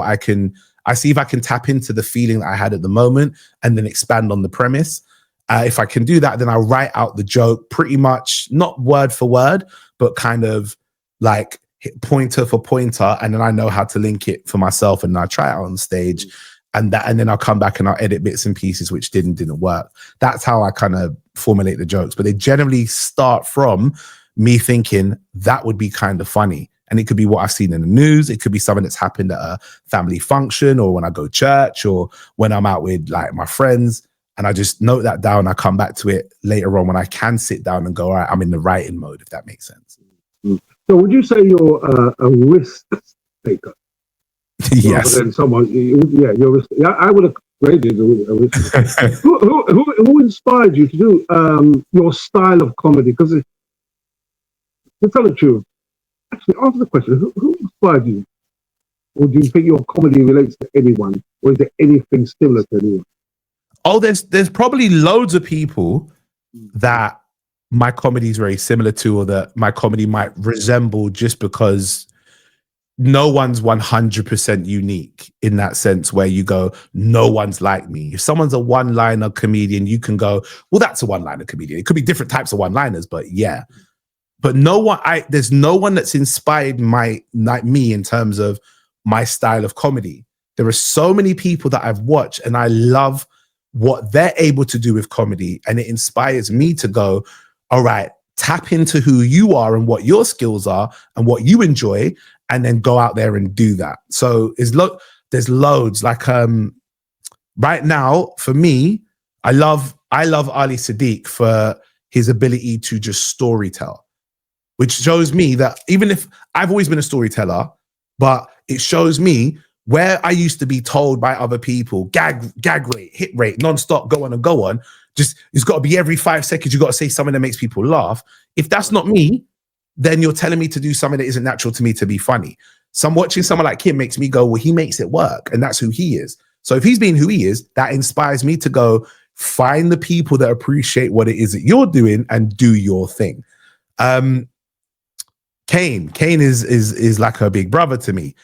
I can tap into the feeling that I had at the moment and then expand on the premise. If I can do that, then I'll write out the joke pretty much, not word for word, but kind of like pointer for pointer, and then I know how to link it for myself, and I try it out on stage, and then I'll come back and I'll edit bits and pieces which didn't work. That's how I kind of formulate the jokes, but they generally start from me thinking that would be kind of funny. And it could be what I've seen in the news. It could be something that's happened at a family function, or when I go to church, or when I'm out with like my friends, and I just note that down. I come back to it later on when I can sit down and go, all right, I'm in the writing mode, if that makes sense. So would you say you're a risk taker? Yes. Rather than someone, you're risk. Yeah, I would have graded a risk taker. who inspired you to do your style of comedy? Because to tell the truth, actually, answer the question: who inspired you? Or do you think your comedy relates to anyone, or is there anything similar to anyone? Oh, there's probably loads of people that my comedy is very similar to, or that my comedy might resemble, just because no one's 100% unique in that sense, where you go, no one's like me. If someone's a one-liner comedian, you can go, well, that's a one-liner comedian. It could be different types of one-liners, but yeah. But there's no one that's inspired me in terms of my style of comedy. There are so many people that I've watched, and I love what they're able to do with comedy, and it inspires me to go, all right, tap into who you are and what your skills are and what you enjoy, and then go out there and do that. So there's loads. Like right now, for me, I love Ali Sadiq for his ability to just storytell, which shows me that even if I've always been a storyteller, but it shows me where I used to be told by other people, gag rate, hit rate, nonstop, go on and go on. Just, it's got to be every 5 seconds, you got to say something that makes people laugh. If that's not me, then you're telling me to do something that isn't natural to me to be funny. So I'm watching someone like him makes me go, well, he makes it work. And that's who he is. So if he's being who he is, that inspires me to go find the people that appreciate what it is that you're doing and do your thing. Kane is like her big brother to me.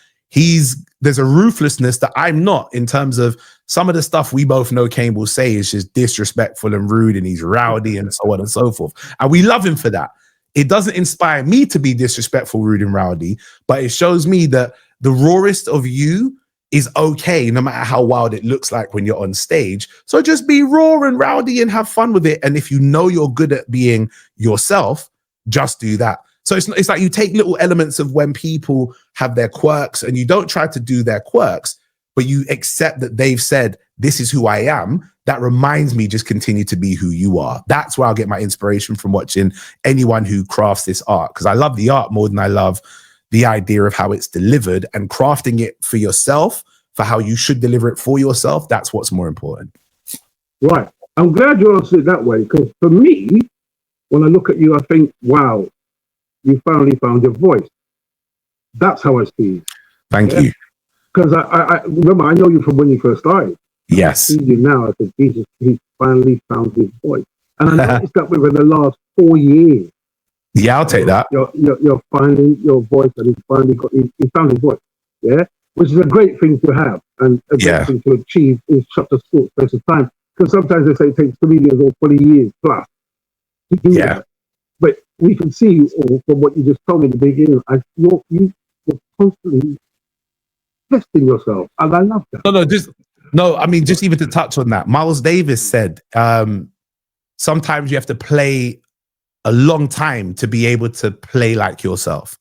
There's a ruthlessness that I'm not, in terms of some of the stuff we both know Kane will say is just disrespectful and rude, and he's rowdy and so on and so forth. And we love him for that. It doesn't inspire me to be disrespectful, rude, and rowdy, but it shows me that the rawest of you is okay, no matter how wild it looks like when you're on stage. So just be raw and rowdy and have fun with it. And if you know you're good at being yourself, just do that. So it's like you take little elements of when people have their quirks, and you don't try to do their quirks, but you accept that they've said, this is who I am. That reminds me, just continue to be who you are. That's where I'll get my inspiration from, watching anyone who crafts this art, because I love the art more than I love the idea of how it's delivered, and crafting it for yourself, for how you should deliver it for yourself. That's what's more important. Right. I'm glad you answered it that way, because for me, when I look at you, I think, wow, you finally found your voice. That's how I see it. Thank you. Because I remember, I know you from when you first started. Yes. I see you now. I said, Jesus, he finally found his voice. And I noticed that within the last 4 years. Yeah, I'll take that. You're finding your voice, and he found his voice. Yeah, which is a great thing to have, and a great thing to achieve in such a short space of time. Because sometimes they say it takes 3 years or 20 years plus to do that. But we can see all from what you just told me in the beginning. You're constantly testing yourself, and I love that. I mean, just even to touch on that, Miles Davis said, sometimes you have to play a long time to be able to play like yourself,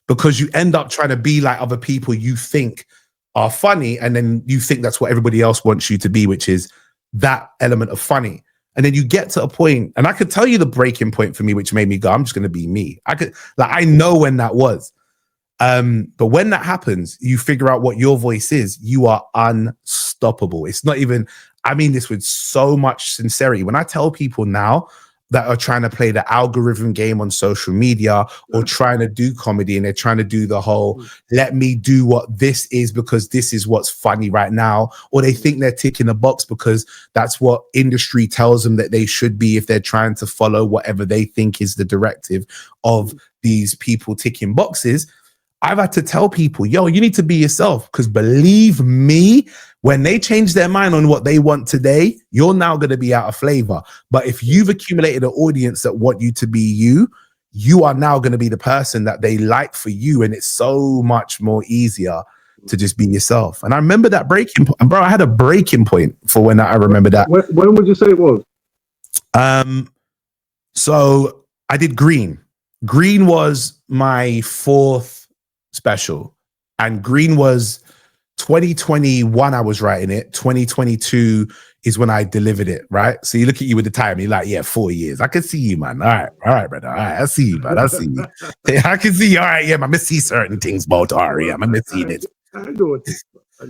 because you end up trying to be like other people you think are funny, and then you think that's what everybody else wants you to be, which is that element of funny. And then you get to a point, and I could tell you the breaking point for me, which made me go, I'm just going to be me. I know when that was. But when that happens, you figure out what your voice is. You are unstoppable. It's not even, I mean this with so much sincerity. When I tell people now that are trying to play the algorithm game on social media, or trying to do comedy, and they're trying to do the whole, let me do what this is because this is what's funny right now, or they think they're ticking a box because that's what industry tells them that they should be, if they're trying to follow whatever they think is the directive of these people ticking boxes. I've had to tell people, yo, you need to be yourself, because believe me, when they change their mind on what they want today, you're now going to be out of flavor. But if you've accumulated an audience that want you to be you, you are now going to be the person that they like for you. And it's so much more easier to just be yourself. And I remember that breaking point. And bro, I had a breaking point for when I remember that. When would you say it was? So I did Green. Green was my 4th special, and Green was 2021. I was writing it. 2022 is when I delivered it, right? So you look at you with the time, you're like, yeah, 4 years. I can see you, man. All right, brother. All right, I see you, man. I see you. I can see you. All right, yeah, I miss see certain things about Ari. Yeah, I miss seeing it. I know it is.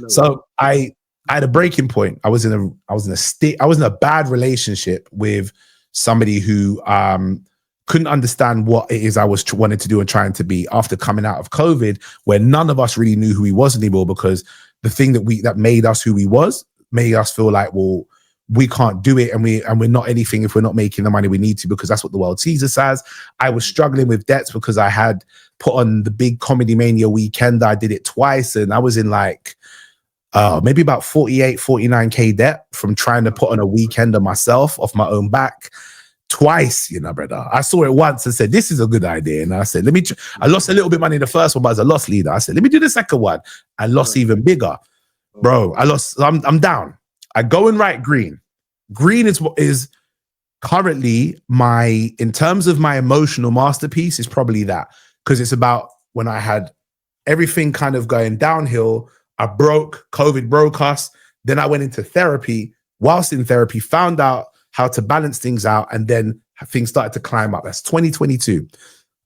So I had a breaking point. I was in a bad relationship with somebody who couldn't understand what it is I was wanting to do and trying to be, after coming out of COVID, where none of us really knew who he was anymore, because the thing that made us who he was made us feel like, well, we can't do it, and we're not anything if we're not making the money we need to, because that's what the world sees us as. I was struggling with debts because I had put on the big Comedy Mania weekend. I did it twice, and I was in like maybe about 48, 49K debt from trying to put on a weekender myself off my own back. Twice, brother. I saw it once and said, this is a good idea. And I said, I lost a little bit of money in the first one, but as a loss leader, I said, let me do the second one. I lost even bigger. Bro, I lost, I'm down. I go and write Green. Green is currently, in terms of my emotional masterpiece is probably that, because it's about when I had everything kind of going downhill. COVID broke us. Then I went into therapy. Whilst in therapy, found out how to balance things out, and then things started to climb up. That's 2022.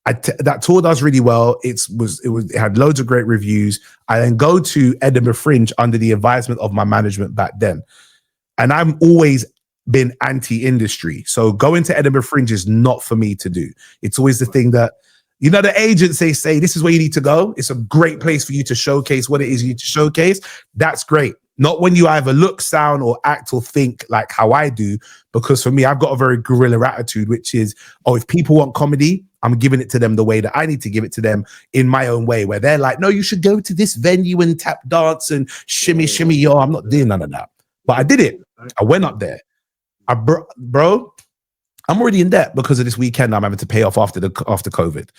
That tour does really well. It had loads of great reviews. I then go to Edinburgh Fringe under the advisement of my management back then. And I'm always been anti-industry. So going to Edinburgh Fringe is not for me to do. It's always the thing that, you know, the agents, they say, this is where you need to go. It's a great place for you to showcase what it is you need to showcase. That's great. Not when you either look, sound, or act or think like how I do. Because for me, I've got a very guerrilla attitude, which is, oh, if people want comedy, I'm giving it to them the way that I need to give it to them in my own way, where they're like, no, you should go to this venue and tap dance and shimmy, shimmy, yo. I'm not doing none of that. But I did it. I went up there. Bro, I'm already in debt because of this weekend I'm having to pay off after COVID.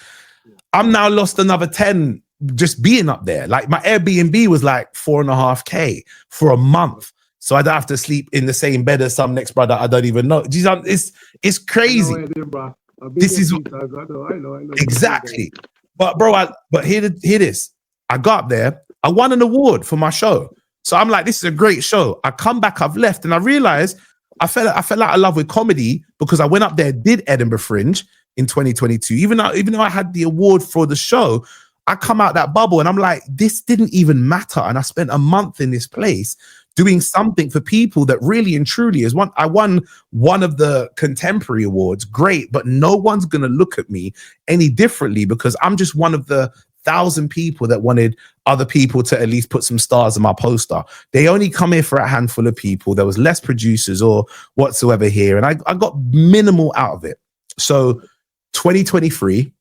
I'm now lost another 10 just being up there. Like my Airbnb was like 4.5K for a month. So I'd have to sleep in the same bed as some next brother I don't even know. It's crazy. This is I know. Exactly. But bro, but hear this. I got up there. I won an award for my show. So I'm like, this is a great show. I come back, I've left, and I realized I fell out of love with comedy because I went up there, did Edinburgh Fringe in 2022. Even though I had the award for the show, I come out that bubble and I'm like, this didn't even matter. And I spent a month in this place doing something for people that really and truly is I won one of the contemporary awards. Great, but no one's gonna look at me any differently because I'm just one of the 1,000 people that wanted other people to at least put some stars on my poster. They only come here for a handful of people. There was less producers or whatsoever here, and I got minimal out of it. So 2023,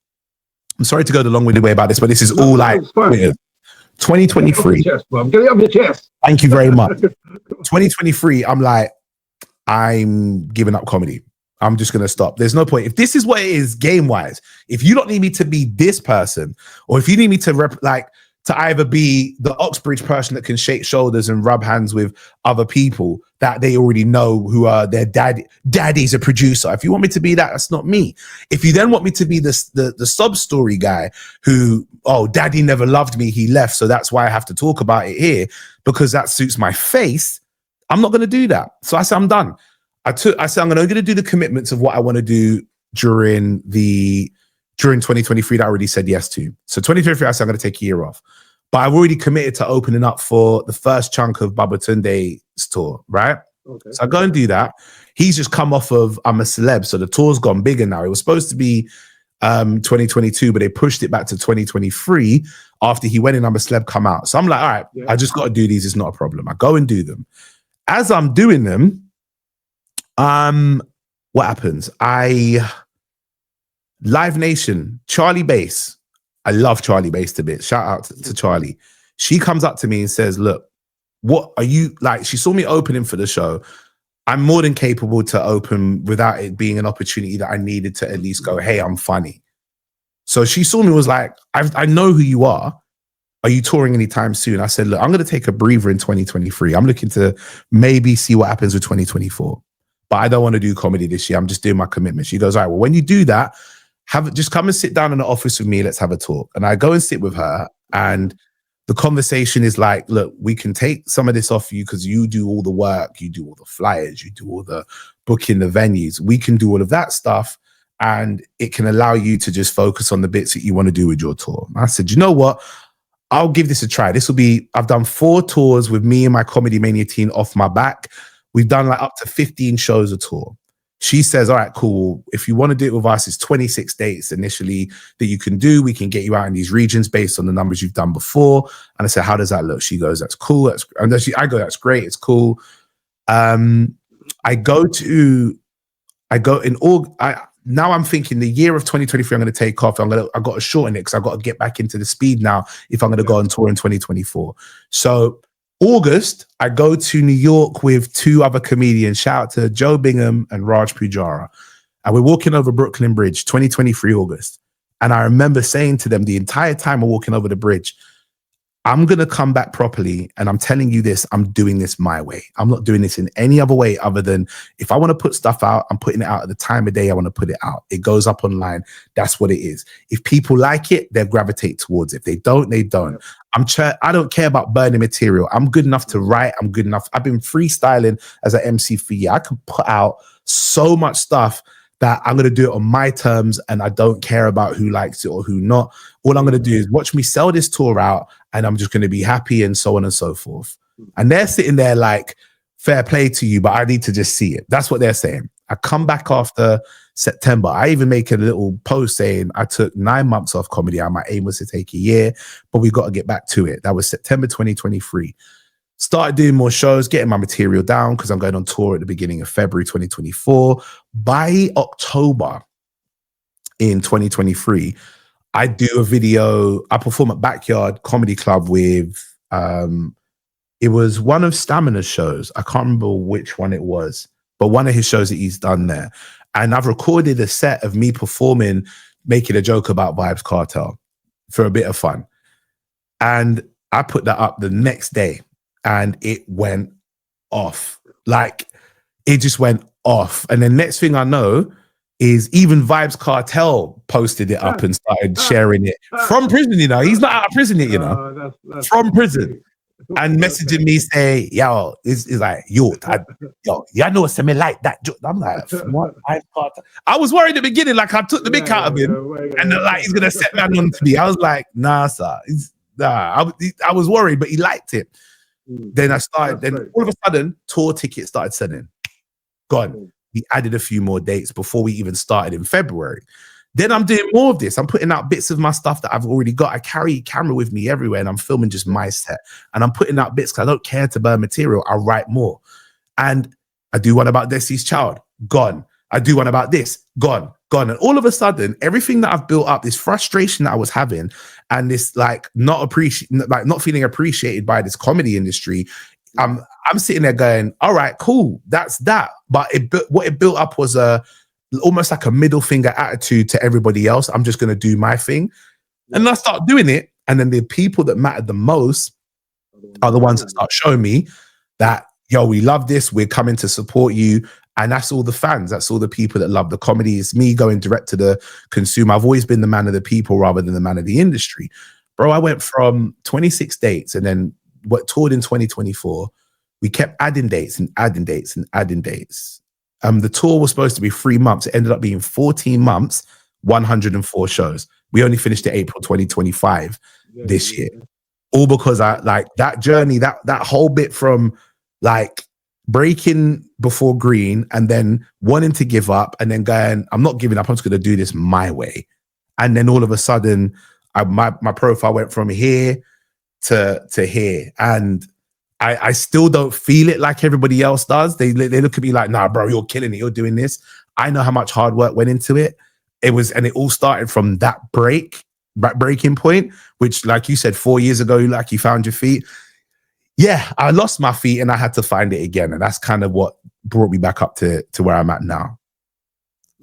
I'm sorry to go the long-winded way about this, but this is all like 2023. Get it off your chest. Thank you very much. 2023, I'm like, I'm giving up comedy. I'm just going to stop. There's no point. If this is what it is game-wise, if you don't need me to be this person, or if you need me to to either be the Oxbridge person that can shake shoulders and rub hands with other people that they already know who are their daddy's a producer. If you want me to be that, that's not me. If you then want me to be the sub story guy who, oh, daddy never loved me, he left, so that's why I have to talk about it here because that suits my face, I'm not going to do that. So I said, I'm done. I said, I'm going to do the commitments of what I want to do during 2023 that I already said yes to. So 2023, I said, I'm going to take a year off. But I've already committed to opening up for the first chunk of Babatunde's tour, right? Okay. So I go and do that. He's just come off of I'm a Celeb. So the tour's gone bigger now. It was supposed to be 2022, but they pushed it back to 2023 after he went in I'm a Celeb come out. So I'm like, all right, yeah. I just got to do these. It's not a problem. I go and do them. As I'm doing them, what happens? Live Nation, Charlie Bass. I love Charlie Bass to bits. Shout out to Charlie. She comes up to me and says, look, what are you like? She saw me opening for the show. I'm more than capable to open without it being an opportunity that I needed to at least go, hey, I'm funny. So she saw me, was like, I know who you are. Are you touring anytime soon? I said, look, I'm going to take a breather in 2023. I'm looking to maybe see what happens with 2024. But I don't want to do comedy this year. I'm just doing my commitment. She goes, all right, well, when you do that, just come and sit down in the office with me. Let's have a talk. And I go and sit with her. And the conversation is like, look, we can take some of this off you because you do all the work. You do all the flyers. You do all the booking the venues. We can do all of that stuff. And it can allow you to just focus on the bits that you want to do with your tour. And I said, you know what? I'll give this a try. I've done 4 tours with me and my Comedy Mania team off my back. We've done like up to 15 shows a tour. She says, all right, cool. If you want to do it with us, it's 26 dates initially that you can do. We can get you out in these regions based on the numbers you've done before. And I said, how does that look? She goes, that's cool. I go, that's great. It's cool. Now I'm thinking the year of 2023, I'm going to take off. I've got to shorten it because I've got to get back into the speed now if I'm going to go on tour in 2024. So August, I go to New York with 2 other comedians. Shout out to Joe Bingham and Raj Pujara. And we're walking over Brooklyn Bridge, 2023 August. And I remember saying to them the entire time we're walking over the bridge, I'm going to come back properly. And I'm telling you this, I'm doing this my way. I'm not doing this in any other way other than if I want to put stuff out, I'm putting it out at the time of day I want to put it out. It goes up online. That's what it is. If people like it, they'll gravitate towards it. If they don't, they don't. I don't care about burning material. I'm good enough to write. I'm good enough. I've been freestyling as an MC for years. I can put out so much stuff that I'm going to do it on my terms and I don't care about who likes it or who not. All I'm going to do is watch me sell this tour out and I'm just going to be happy and so on and so forth. And they're sitting there like, fair play to you, but I need to just see it. That's what they're saying. I come back after September. I even make a little post saying I took 9 months off comedy. My aim was to take a year, but we got to get back to it. That was September 2023. Started doing more shows, getting my material down because I'm going on tour at the beginning of February 2024. By October in 2023, I do a video. I perform at Backyard Comedy Club with, it was one of Stamina's shows. I can't remember which one it was, but one of his shows that he's done there. And I've recorded a set of me performing, making a joke about Vybz Kartel for a bit of fun. And I put that up the next day. And it went off. Like, it just went off. And the next thing I know is even Vybz Kartel posted it up and started sharing it from prison, you know. He's not out of prison yet, you know. That's from prison. And messaging me say, yo, it's like, yo, y'all know something like that. I'm like, what? I was worried at the beginning, like I took the mick out of him and like he's gonna set man on to me. I was like, nah, sir. I was worried, but he liked it. Then I started, then all of a sudden, tour tickets started selling. Gone. We added a few more dates before we even started in February. Then I'm doing more of this. I'm putting out bits of my stuff that I've already got. I carry a camera with me everywhere and I'm filming just my set. And I'm putting out bits because I don't care to burn material. I write more. And I do one about Destiny's Child. Gone. I do one about this. Gone. And all of a sudden, everything that I've built up, this frustration that I was having, and this like not feeling appreciated by this comedy industry, I'm sitting there going, all right, cool, that's that. But what it built up was almost like a middle finger attitude to everybody else. I'm just going to do my thing. And I start doing it. And then the people that matter the most are the ones that start showing me that, yo, we love this. We're coming to support you. And that's all the fans. That's all the people that love the comedy. It's me going direct to the consumer. I've always been the man of the people rather than the man of the industry. Bro, I went from 26 dates and then toured in 2024. We kept adding dates and adding dates and adding dates. The tour was supposed to be 3 months. It ended up being 14 months, 104 shows. We only finished it April 2025 this year. All because I like that journey, that whole bit from like breaking before green and then wanting to give up and then going, I'm not giving up. I'm just going to do this my way. And then all of a sudden, my profile went from here to here. And I still don't feel it like everybody else does. They look at me like, nah, bro, you're killing it. You're doing this. I know how much hard work went into it. And it all started from that breaking point, which, like you said, 4 years ago, like you found your feet. Yeah, I lost my feet and I had to find it again. And that's kind of what brought me back up to where I'm at now.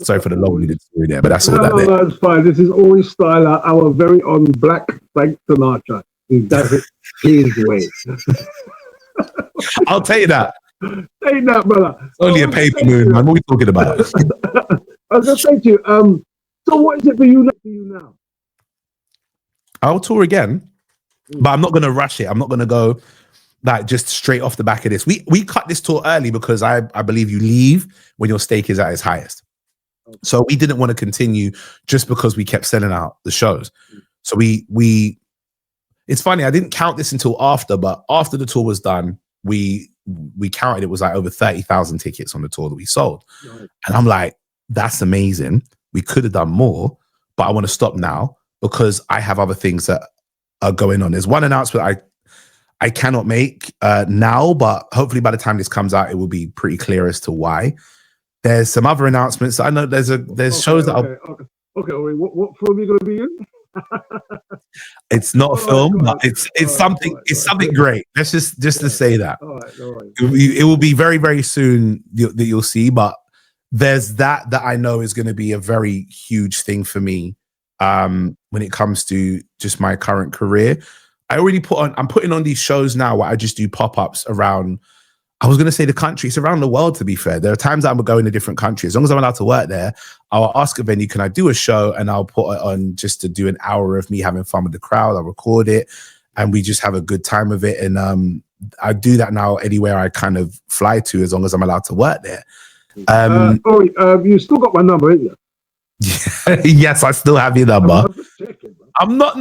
Sorry for the long-winded story there, but that's all that. No, that's fine. This is always style. Our very own Black Frank Sinatra. He does it his way. I'll tell you that. Say that, brother. It's only a paper moon, man. What are we talking about? I was going to say to you, so what is it for you now? I'll tour again, but I'm not going to rush it. I'm not going to go like just straight off the back of this. We cut this tour early because I believe you leave when your stake is at its highest. Okay. So we didn't want to continue just because we kept selling out the shows. So we it's funny, I didn't count this until after, but after the tour was done, we counted, it was like over 30,000 tickets on the tour that we sold. Right. And I'm like, that's amazing. We could have done more, but I want to stop now because I have other things that are going on. There's one announcement I cannot make now, but hopefully by the time this comes out, it will be pretty clear as to why. There's some other announcements. I know there's shows that Okay, what film are you going to be in? It's not a film, but it's something. It's something great. Let's just to say that. All right. It will be very, very soon that you'll see. But there's that I know is going to be a very huge thing for me when it comes to just my current career. I'm putting on these shows now where I just do pop-ups around, I was going to say the country. It's around the world, to be fair. There are times I'm going to different countries. As long as I'm allowed to work there, I'll ask a venue, can I do a show? And I'll put it on just to do an hour of me having fun with the crowd. I'll record it and we just have a good time of it. And I do that now anywhere I kind of fly to, as long as I'm allowed to work there. You still got my number, ain't you? Yes, I still have your number. I'm not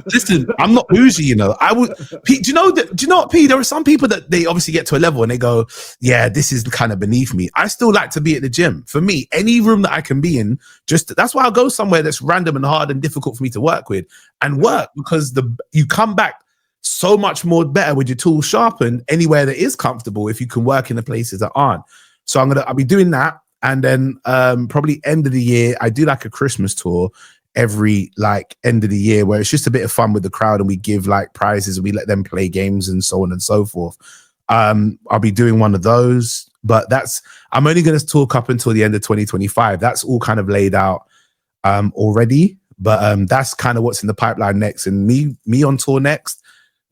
listen, I'm not bougie, you know. I would Pete, do you know what, Pete? There are some people that they obviously get to a level and they go, yeah, this is kind of beneath me. I still like to be at the gym. For me, any room that I can be in, that's why I'll go somewhere that's random and hard and difficult for me to work with and work, because you come back so much more better with your tools sharpened anywhere that is comfortable if you can work in the places that aren't. So I'll be doing that. And then probably end of the year, I do like a Christmas tour every like end of the year where it's just a bit of fun with the crowd and we give like prizes and we let them play games and so on and so forth. I'll be doing one of those, but I'm only going to talk up until the end of 2025. That's all kind of laid out already, but that's kind of what's in the pipeline next. And me on tour next,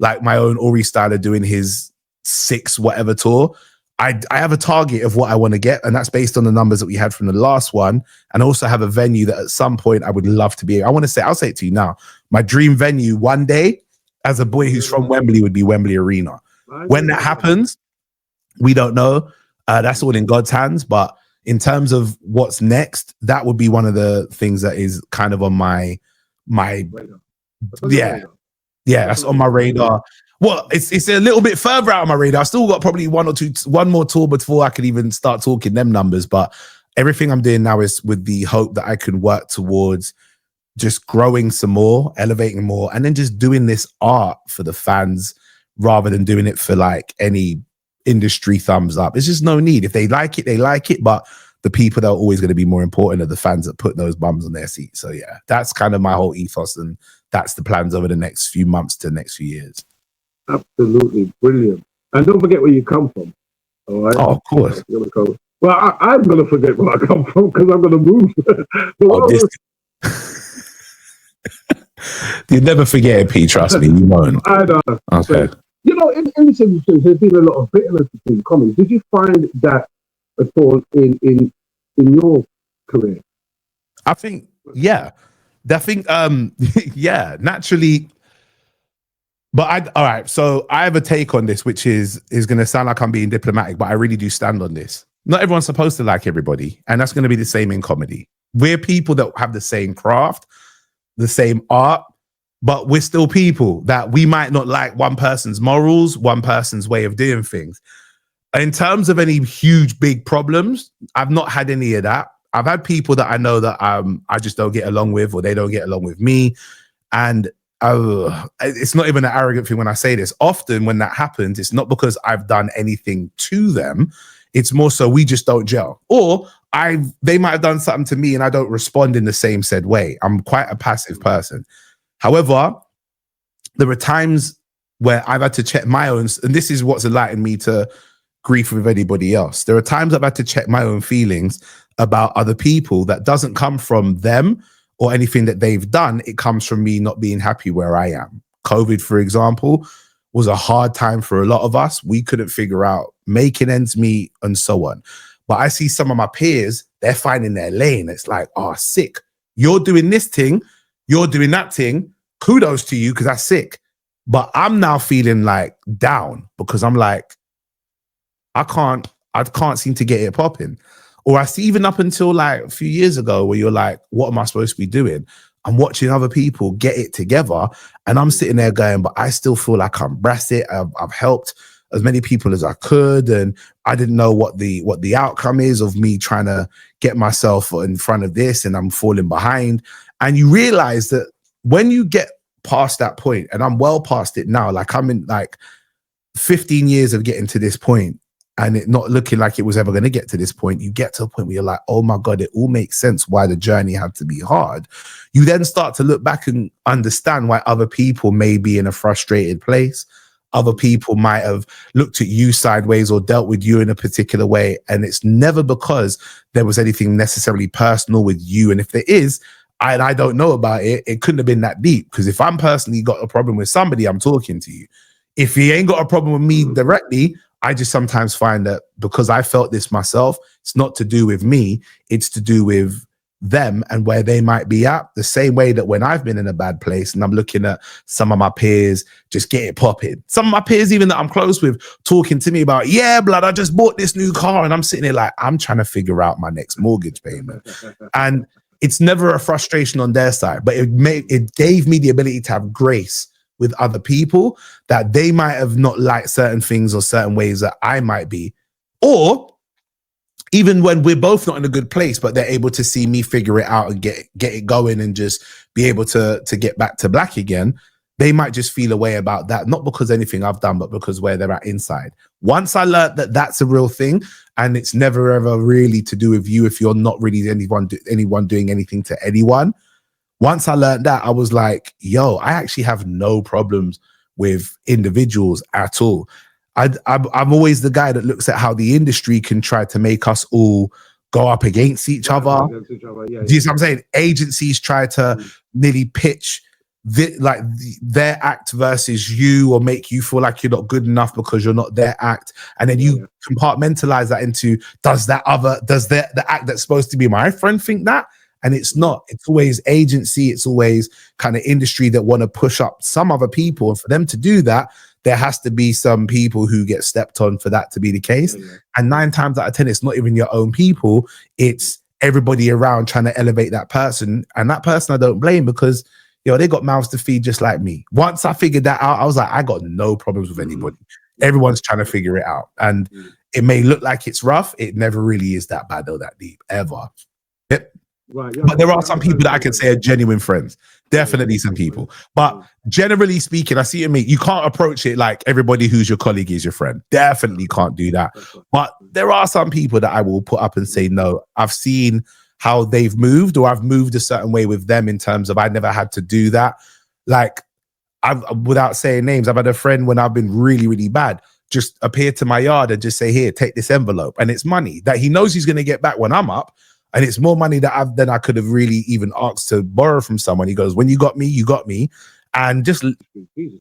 like my own Ori Styler doing his 6 whatever tour. I have a target of what I want to get, and that's based on the numbers that we had from the last one. And also have a venue that at some point I would love to be. I'll say it to you now. My dream venue one day, as a boy who's from Wembley, would be Wembley Arena. When that happens, we don't know. That's all in God's hands. But in terms of what's next, that would be one of the things that is kind of on my that's on my radar. Well, it's a little bit further out of my radar. I still got probably one more tour before I could even start talking them numbers. But everything I'm doing now is with the hope that I can work towards just growing some more, elevating more, and then just doing this art for the fans rather than doing it for like any industry thumbs up. There's just no need. If they like it, they like it. But the people that are always going to be more important are the fans that put those bums on their seats. So yeah, that's kind of my whole ethos, and that's the plans over the next few months to the next few years. Absolutely brilliant. And don't forget where you come from. All right. Oh, of course. Well, I'm going to forget where I come from because I'm going to move. You'll never forget it, Pete. Trust me, you won't. I know. Okay. So, you know, in this industry, there's been a lot of bitterness between comics. Did you find that at all in your career? I think, yeah. Yeah, naturally. But all right, so I have a take on this, which is going to sound like I'm being diplomatic, but I really do stand on this. Not everyone's supposed to like everybody, and that's going to be the same in comedy. We're people that have the same craft, the same art, but we're still people that we might not like one person's morals, one person's way of doing things. In terms of any huge, big problems, I've not had any of that. I've had people that I know that I just don't get along with, or they don't get along with me, and it's not even an arrogant thing when I say this. Often when that happens, it's not because I've done anything to them. It's more so we just don't gel. Or they might have done something to me and I don't respond in the same said way. I'm quite a passive person. However, there are times where I've had to check my own, and this is what's enlightened me to grief with anybody else. There are times I've had to check my own feelings about other people that doesn't come from them or anything that they've done. It comes from me not being happy where I am. COVID, for example, was a hard time for a lot of us. We couldn't figure out making ends meet and so on. But I see some of my peers, they're finding their lane. It's like, oh, sick. You're doing this thing. You're doing that thing. Kudos to you because that's sick. But I'm now feeling like down because I'm like, I can't seem to get it popping. Or I see even up until like a few years ago where you're like, what am I supposed to be doing? I'm watching other people get it together and I'm sitting there going, but I still feel like I'm brassed. I've helped as many people as I could. And I didn't know what the outcome is of me trying to get myself in front of this and I'm falling behind. And you realize that when you get past that point, and I'm well past it now, like I'm in like 15 years of getting to this point, and it not looking like it was ever going to get to this point, you get to a point where you're like, oh my God, it all makes sense why the journey had to be hard. You then start to look back and understand why other people may be in a frustrated place. Other people might have looked at you sideways or dealt with you in a particular way. And it's never because there was anything necessarily personal with you. And if there is, and I don't know about it, it couldn't have been that deep. Because if I'm personally got a problem with somebody, I'm talking to you. If he ain't got a problem with me directly, I just sometimes find that because I felt this myself, it's not to do with me, it's to do with them and where they might be at. The same way that when I've been in a bad place and I'm looking at some of my peers just get it popping, some of my peers even that I'm close with talking to me about, yeah, blood, I just bought this new car, and I'm sitting there like, I'm trying to figure out my next mortgage payment. And it's never a frustration on their side, but it gave me the ability to have grace with other people that they might have not liked certain things or certain ways that I might be, or even when we're both not in a good place, but they're able to see me figure it out and get it going and just be able to get back to black again. They might just feel a way about that, not because anything I've done, but because where they're at inside. Once I learned that that's a real thing, and it's never ever really to do with you if you're not really anyone doing anything to anyone. Once I learned that, I was like, yo, I actually have no problems with individuals at all. I'm always the guy that looks at how the industry can try to make us all go up against each other. Do you see what I'm saying? Agencies try to nearly pitch their act versus you, or make you feel like you're not good enough because you're not their act, and then you compartmentalize that into does the act that's supposed to be my friend think that? And it's not. It's always agency. It's always kind of industry that want to push up some other people. And for them to do that, there has to be some people who get stepped on for that to be the case. And 9 times out of 10, it's not even your own people. It's everybody around trying to elevate that person. And that person I don't blame, because they got mouths to feed just like me. Once I figured that out, I was like, I got no problems with anybody. Everyone's trying to figure it out. And it may look like it's rough. It never really is that bad or that deep, ever. Yep. Right, but there are some people that I can say are genuine friends. Definitely some people. But generally speaking, I see what you mean. You can't approach it like everybody who's your colleague is your friend. Definitely can't do that. But there are some people that I will put up and say, no, I've seen how they've moved, or I've moved a certain way with them in terms of I never had to do that. Like, without saying names, I've had a friend when I've been really, really bad just appear to my yard and just say, here, take this envelope. And it's money that he knows he's going to get back when I'm up. And it's more money than I could have really even asked to borrow from someone. He goes, when you got me, you got me. And just,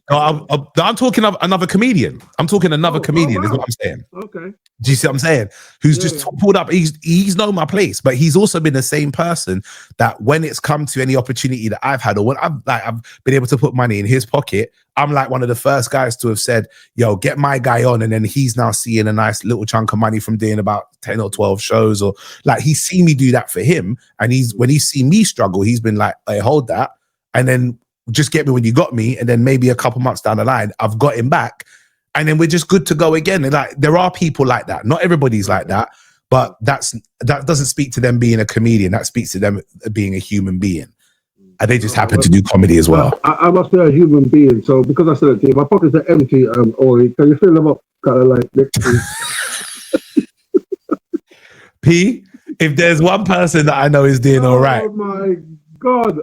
I'm talking of another comedian. I'm talking another comedian is what I'm saying. Okay. Do you see what I'm saying? Who's just pulled up. He's known my place, but he's also been the same person that when it's come to any opportunity that I've had, or when I've been able to put money in his pocket, I'm like one of the first guys to have said, yo, get my guy on. And then he's now seeing a nice little chunk of money from doing about 10 or 12 shows, or like he's seen me do that for him. And when he's seen me struggle, he's been like, hey, hold that. And then just get me when you got me. And then maybe a couple months down the line, I've got him back. And then we're just good to go again. And like, there are people like that. Not everybody's like that, but that doesn't speak to them being a comedian. That speaks to them being a human being. And they just happen to do comedy as well. I must be a human being. So because I said it to you, my pockets are empty, Ori. Can you fill them up kind of like next to P, if there's one person that I know is doing all right. Oh my God.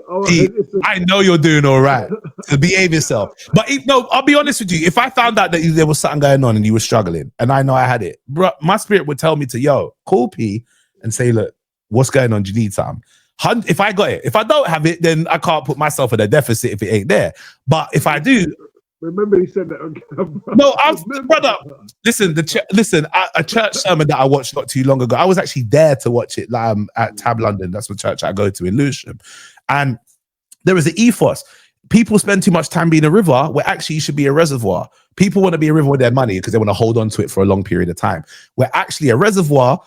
I know you're doing all right. So behave yourself. But I'll be honest with you. If I found out that there was something going on and you were struggling and I know I had it, bro, my spirit would tell me to, call P and say, look, what's going on? Do you need something? If I got it. If I don't have it, then I can't put myself in a deficit if it ain't there. But if I do... Remember he said that on camera. No, brother. Listen, a church sermon that I watched not too long ago. I was actually there to watch it at Tab London. That's the church I go to in Lewisham. And there is an ethos. People spend too much time being a river where actually you should be a reservoir. People want to be a river with their money because they want to hold on to it for a long period of time. Where actually a reservoir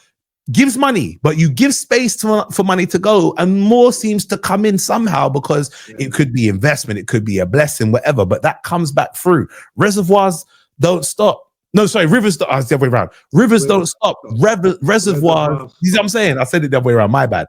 gives money, but you give space for money to go, and more seems to come in somehow because it could be investment, it could be a blessing, whatever, but that comes back through. Reservoirs don't stop. No, sorry, rivers don't. It's the other way around. Rivers don't stop. Reservoirs. You see what I'm saying? I said it the other way around. My bad.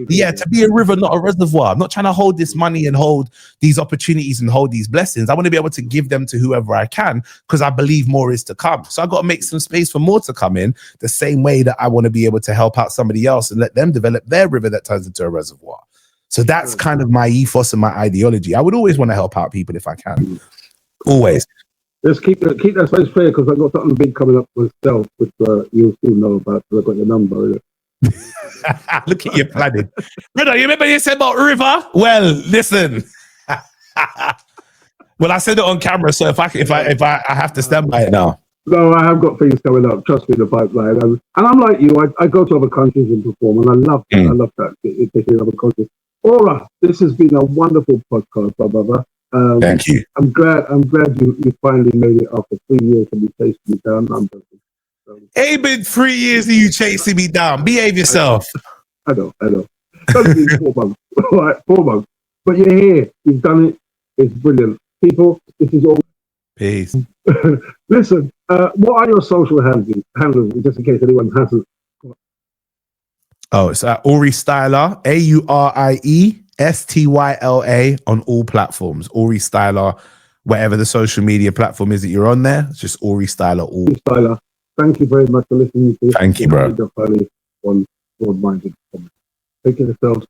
Yeah, to be a river, not a reservoir. I'm not trying to hold this money and hold these opportunities and hold these blessings. I want to be able to give them to whoever I can because I believe more is to come. So I got to make some space for more to come in. The same way that I want to be able to help out somebody else and let them develop their river that turns into a reservoir. So that's kind of my ethos and my ideology. I would always want to help out people if I can. Always. Let's keep that space fair because I've got something big coming up myself, which you'll soon know about. So I've got your number. Look at your planning. Brother, you remember you said about river? Well, listen. Well, I said it on camera, so if I have to stand by it now. No, I have got things coming up. Trust me, the pipeline. And I'm like you. I go to other countries and perform, and I love that. I love that. Taking other countries. Aura, this has been a wonderful podcast, brother. Thank you. I'm glad you finally made it after 3 years of me chasing me down. Ain't been 3 years of you chasing me down. Behave yourself. I know. It's only been 4 months. All right, 4 months. But you're here. You've done it. It's brilliant. People, this is all. Peace. Listen, what are your social handles, just in case anyone hasn't? Oh, it's Uri Styler, AURIESTYLA on all platforms. Uri Styler, whatever the social media platform is that you're on there, it's just Uri Styler. Uri Styler, thank you very much for listening to this. Thank you, bro. On Broad-Minded. Take care of yourselves.